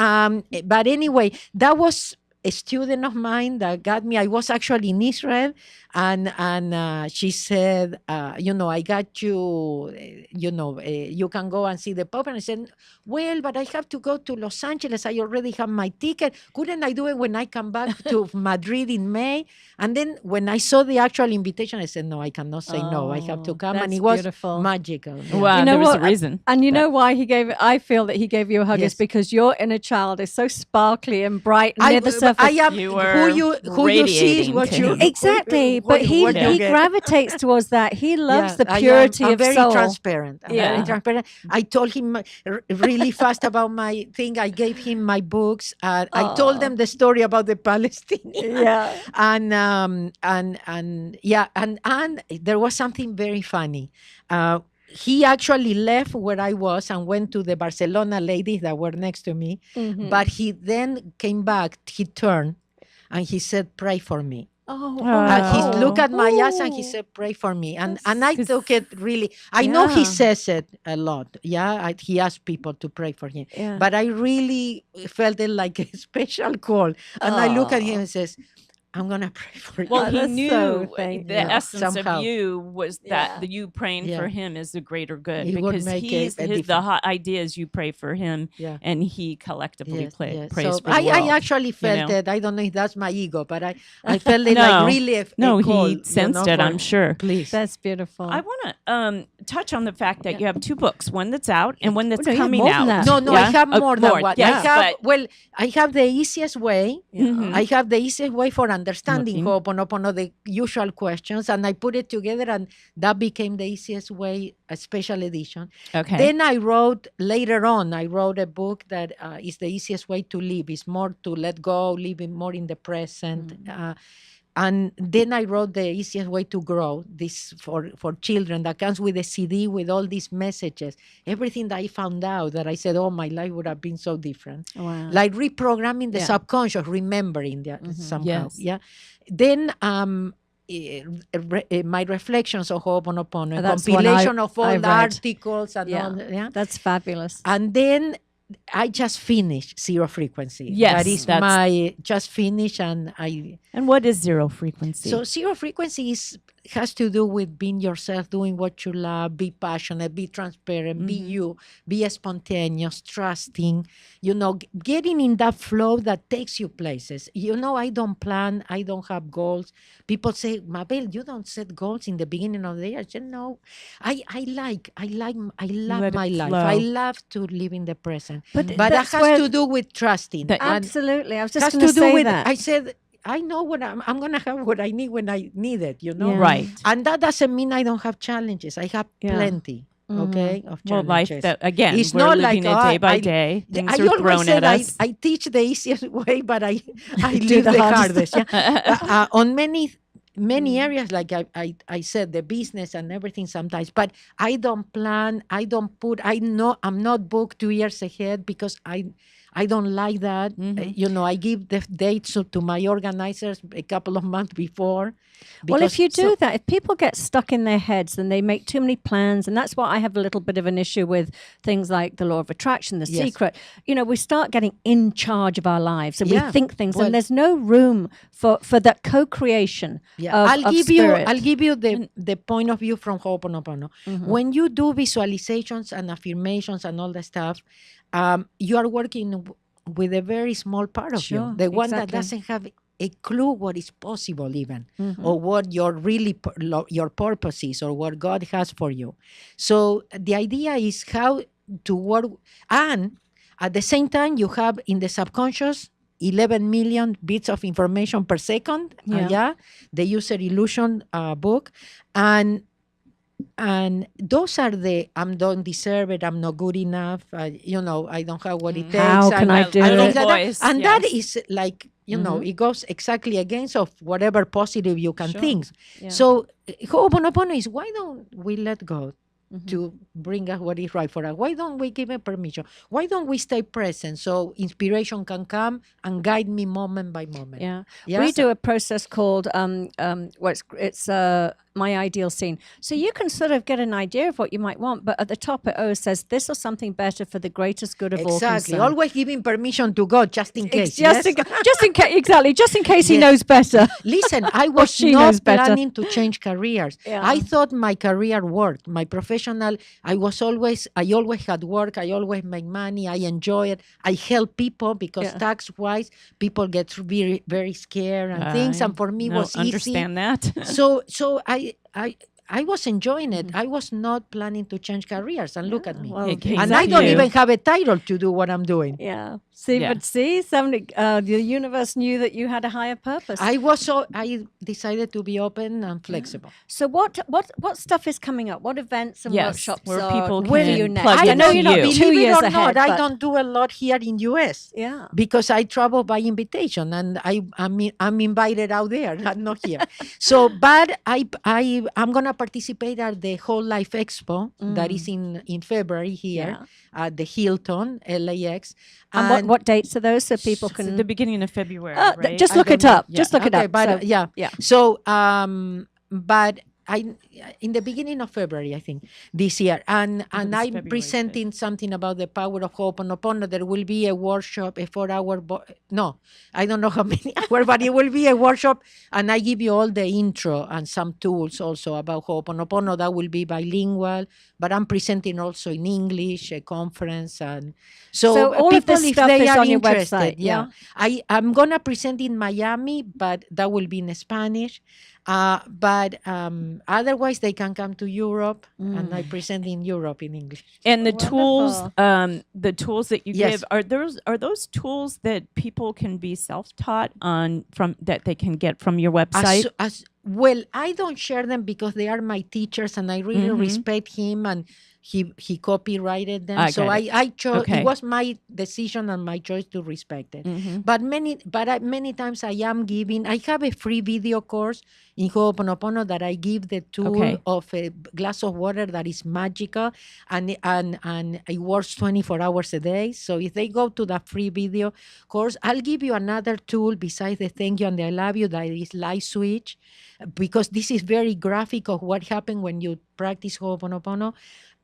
anyway, that was a student of mine that got me. I was actually in Israel, and she said, I got you. You can go and see the Pope. And I said, well, but I have to go to Los Angeles. I already have my ticket. Couldn't I do it when I come back to Madrid in May? And then when I saw the actual invitation, I said, no, I cannot say no. I have to come. And that's it was beautiful. magical. Yeah. wow. You know there was what? a reason. And you know why I feel that he gave you a hug Yes. is because your inner child is so sparkly and bright and near the but perfect. I am You who were you see is radiating what to you him. Exactly, what- but what you he get. gravitates towards that. He loves the I am- purity I'm of very soul. transparent. I'm very Yeah. transparent. I told him really fast about my thing. I gave him my books. I told them the story about the Palestinians. Yeah. And yeah, and there was something very funny. He actually left where I was and went to the Barcelona ladies that were next to me. Mhm. But he then came back. He turned and he said, "Pray for me." Oh, He looked at my eyes and he oh. said, "Pray for me." And I That's- took it really. I know he Yeah. says it a lot. Yeah, he asked people to pray for him. Yeah. But I really felt it like a special call. And I look at him and says, "I'm gonna pray for you." Well, Oh, he that's knew so thank the you. essence Somehow. of you was Yeah. that you praying for Yeah. him is the greater good It would because make he's a the difference. hot idea is you pray for him Yeah. and he collectively Yes, yes. prays So for the world. I actually felt know? it. I don't know if that's my ego, but I felt it No. like really a No, call, he sensed it, for- I'm sure. Please. That's beautiful. I want to touch on the fact that you have two books, one that's out and one that's no, you have coming more out. than that. No, I Yeah? have more than one. Yes, I have, but well, I have the easiest way. Mhm. I have the easiest way for understanding Looking. Ho'oponopono, the usual questions, and I put it together, and that became the easiest way, a special edition. Okay. Then I wrote, later on, I wrote a book that is the easiest way to live. It's more to let go, living more in the present. And then I wrote the easiest way to grow, this for children, that comes with a CD with all these messages, everything that I found out that I said, oh, my life would have been so different. Wow. Like reprogramming the Yeah. subconscious, remembering that somehow. Yes. Yeah. Then my reflections on Ho'oponopono, a That's one compilation of I all read. the articles and Yeah. all. Yeah. That's fabulous. And then I just finished Zero Frequency. Yes, That is that's- my just finished, and And what is zero frequency? so Zero Frequency has to do with being yourself, doing what you love, be passionate, be transparent, be you, be spontaneous, trusting, getting in that flow that takes you places. I don't plan, I don't have goals. People say, Mabel, you don't set goals in the beginning of the year. I said, no, I love Let my it life. flow. I love to live in the present. But But that that's has where- to do with trusting. That- and Absolutely. I was just has going to do say with, that. I said, I know what I'm going to have what I need when I need it, Yeah. Right. And that doesn't mean I don't have challenges. I have Yeah. plenty, okay, of Well, challenges. life that again, It's we're not living like, it day oh, by I- day. Things I are always thrown said at us. I teach the easiest way, but I Do live the the hardest. hardest. Yeah. On many areas, like I said, the business and everything sometimes, but I don't plan, I don't put, I'm not booked 2 years ahead because I don't like that. I give the dates to my organizers a couple of months before. Well, if because- you do so- that, if people get stuck in their heads and they make too many plans, and that's what I have a little bit of an issue with things like the law of attraction, the Yes. secret, we start getting in charge of our lives and Yeah. we think things, Well- and there's no room for that co-creation Yeah, of, I'll of give spirit. you the point of view from Ho'oponopono. When you do visualizations and affirmations and all that stuff, you are working with a very small part of Sure, you, the one that exactly. doesn't have a clue what is possible even, or what your your purpose is, or what God has for you. So the idea is how to work, and at the same time you have in the subconscious 11 million bits of information per second. Yeah. The user illusion book, and those are the I don't deserve it, I'm not good enough, I don't have what it takes. How can I do and it? things like that. Voice, And that yes. is like, it goes exactly against of whatever positive you can Sure. think. Yeah. So Ho'oponopono is, why don't we let go to bring us what is right for us? Why don't we give it permission? Why don't we stay present so inspiration can come and guide me moment by moment? Yeah. Yeah, We so- do a process called it's my ideal scene. So you can sort of get an idea of what you might want, but at the top it always says this or something better for the greatest good of all Exactly. concerned. Always giving permission to God just in case. Just yes? in case, exactly. Just in case he Yes. knows better. Listen, I was she knows not better. planning to change careers. Yeah. I thought my career worked. My professional, I always had work. I always make money. I enjoy it. I help people because Yeah. tax-wise, people get very, very scared and things. And for me, no, was understand that. easy. So I was enjoying it. I was not planning to change careers. And look at me. Well, It came And I don't you. even have a title to do what I'm doing. Yeah. See, Yeah. but see, the universe knew that you had a higher purpose. I decided to be open and flexible. So what stuff is coming up? What events and Yes, workshops where are people for can you next? plug I know into you're not you. 2 Believe it years or ahead. not, I but- don't do a lot here in US. Yeah. Because I travel by invitation and I'm invited out there, not here. So, but I'm gonna participate at the Whole Life Expo that is in February here at the Hilton LAX. And what dates are those so people It's can at the beginning of February, right? just I look don't it know. up. Just look it Okay, up. but So- yeah. yeah. So, but I in the beginning of February, I think this year, and it's I'm February presenting something about the power of Ho'oponopono. There will be a workshop, a 4-hour. No, I don't know how many hours, but it will be a workshop, and I give you all the intro and some tools also about Ho'oponopono. That will be bilingual, but I'm presenting also in English, a conference, and So all of people, this if stuff they is are on your interested, website, yeah. I'm gonna present in Miami, but that will be in Spanish. But otherwise, they can come to Europe, and I present in Europe in English. And the Wonderful. the tools that you Yes. give, are those tools that people can be self-taught on from that they can get from your website? Well, I don't share them because they are my teachers, and I really respect him, and he copyrighted them. So got it. I chose. Okay. It was my decision and my choice to respect it. But many times I am giving. I have a free video course in Ho'oponopono that I give the tool Okay. of a glass of water that is magical, and it works 24 hours a day. So if they go to that free video course, I'll give you another tool besides the thank you and the I love you, that is light switch, because this is very graphic of what happened when you practice Ho'oponopono.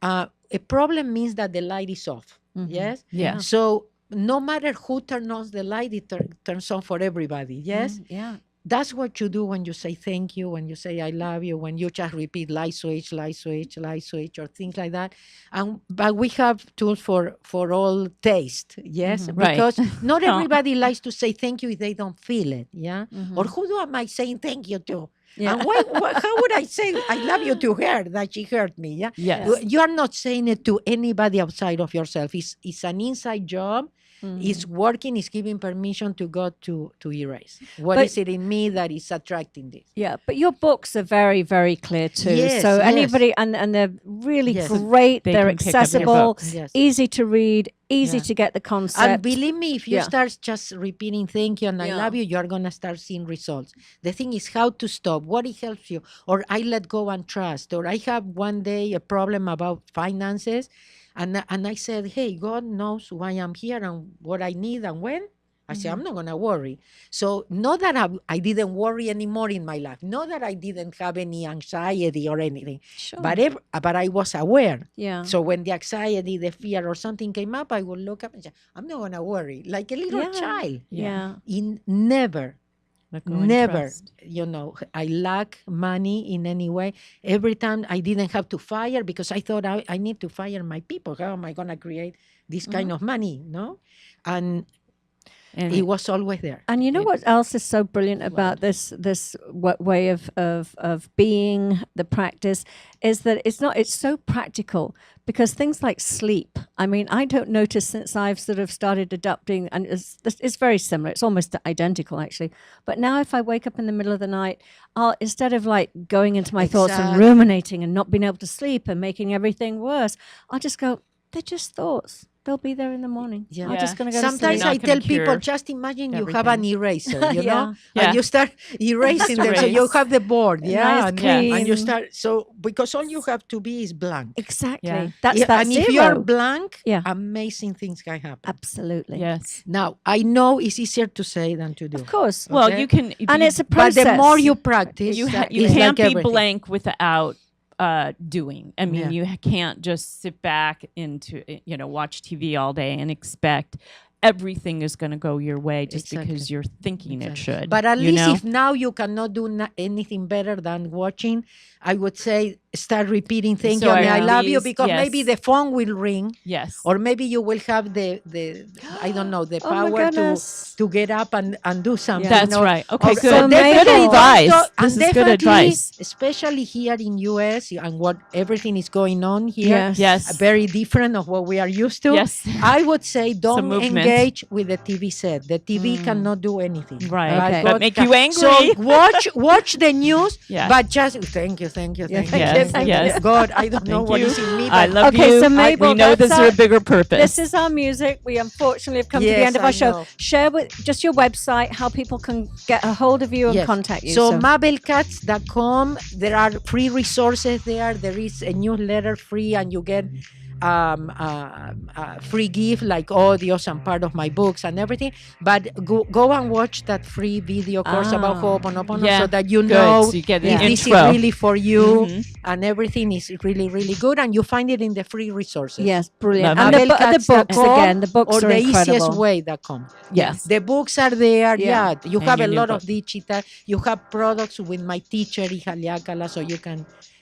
A problem means that the light is off. Yes. Yeah. So no matter who turns on the light, it turns on for everybody. Yes. Yeah. That's what you do when you say thank you, when you say I love you, when you just repeat light switch, light switch, light switch, or things like that. But we have tools for all taste, yes, Right. because not everybody likes to say thank you if they don't feel it, yeah. Or who am I saying thank you to? Yeah. And how would I say I love you to her that she hurt me? Yeah. Yes. You are not saying it to anybody outside of yourself. It's an inside job. It's working. It's giving permission to God to erase. What is But- it in me that is attracting this? Yeah, but your books are very, very clear too. Yes, so yes. anybody and they're really Yes. great. They They're can pick up your accessible, books. Yes. easy to read, easy Yeah. to get the concept. And believe me, if you Yeah. start just repeating thank you and I Yeah. love you, you are gonna start seeing results. The thing is how to stop, what it helps you, or I let go and trust, or I have one day a problem about finances, and I said, hey, God knows why I'm here and what I need and when. I said, I'm not gonna worry. So not that I didn't worry anymore in my life, not that I didn't have any anxiety or anything, Sure. but I was aware. Yeah. So when the anxiety, the fear, or something came up, I would look up and say, I'm not going to worry, like a little Yeah. child. Yeah. Never, Let go and never, trust. I lack money in any way. Every time I didn't have to fire because I thought I need to fire my people. How am I going to create this kind of money? No? And And it was always there. And you know what else is so brilliant about this way of being, the practice, is that it's so practical, because things like sleep, I mean, I don't notice since I've sort of started adopting, and it's very similar, it's almost identical actually, but now if I wake up in the middle of the night, I'll, instead of like going into my thoughts and Exactly. ruminating and not being able to sleep and making everything worse, I'll just go, they're just thoughts. They'll be there in the morning. Yeah. I'm Yeah. just going to go Sometimes to You're I not tell gonna people, cure just imagine you have an everything. eraser, you Yeah. know, Yeah. and you start erasing them. So you erase. have the board, yeah, Nice, and, clean. and you start. So because all you have to be is blank. Exactly. Yeah. That's Yeah, that and if zero. you are blank, Yeah. amazing things can happen. Absolutely. yes. Now I know it's easier to say than to do. Of course. Well, Okay. you can. And it's a But process. the more you practice, you it's can't like be everything. blank without doing. I mean, Yeah. you can't just sit back into watch TV all day and expect everything is going to go your way just Exactly. because you're thinking it should. But at you least know? if now you cannot do anything better than watching, I would say start repeating thank you So and I are love you, these- because yes. maybe the phone will ring, Yes. or maybe you will have the I don't know, the Oh my power goodness. to get up and do something. That's right. Okay, Or- good. So Good Mabel- advice. and This is good definitely, advice. especially here in US and what everything is going on here. Yes. Yes. Very different of what we are used to. Yes. I would say don't movement. engage with the TV set. The TV cannot do anything. Right. Okay. But God make can- you angry. So watch the news, Yes. but just thank you, thank you, thank you. Yes, thank you. yes. God, I don't know Thank what you. is in me, I but love Okay, you. so Mabel, we know that's this is a our- bigger purpose. This is our music. We unfortunately have come to the Yes, end of I our show. know. Share with just your website, how people can get a hold of you and Yes. contact you. So mabelkatz.com, there are free resources there. There is a newsletter free, and you get free gift like audios and part of my books and everything. But go and watch that free video course about Ho'oponopono, Yeah, so that you good. know So you get the if this is intro. really for you, Mhm. and everything is really, really good. And you find it in the free resources. Yes, brilliant. Love And it. the books again. The books or are the incredible. easiest way.com. Yes. The books are there. Yeah. Yeah. You And have your a new lot book. of digital. You have products with my teacher, Ihaliakala, so you can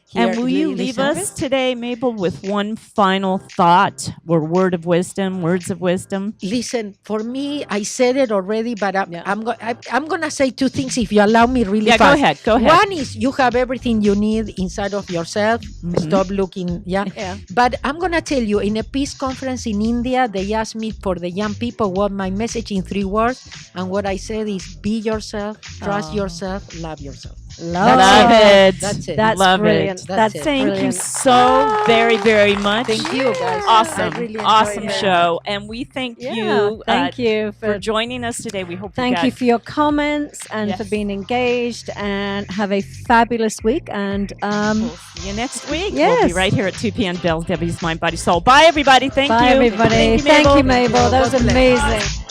hear. And will you leave us today, Mabel, with one final thought or word of wisdom, words of wisdom? Listen, for me, I said it already, but Yeah. I'm going to say two things if you allow me really Yeah, fast. go ahead. One is you have everything you need inside of yourself. Stop looking, yeah. But I'm going to tell you, in a peace conference in India, they asked me for the young people what my message in 3 words. And what I said is be yourself, trust yourself, love yourself. Love it. That's it. That's Love brilliant. it. That's it. Thank you brilliant. so very, very much. Thank you, guys. Awesome, I really enjoyed awesome it. show. And we thank you. Thank you for joining us today. We hope Thank you for your comments and Yes. for being engaged, and have a fabulous week. And We'll see you next week. We'll Yes. be right here at 2 p.m. Debbie's Mind, Body, Soul. Bye, everybody. Thank bye, you. everybody. Thank you, Mabel. That was God bless. amazing.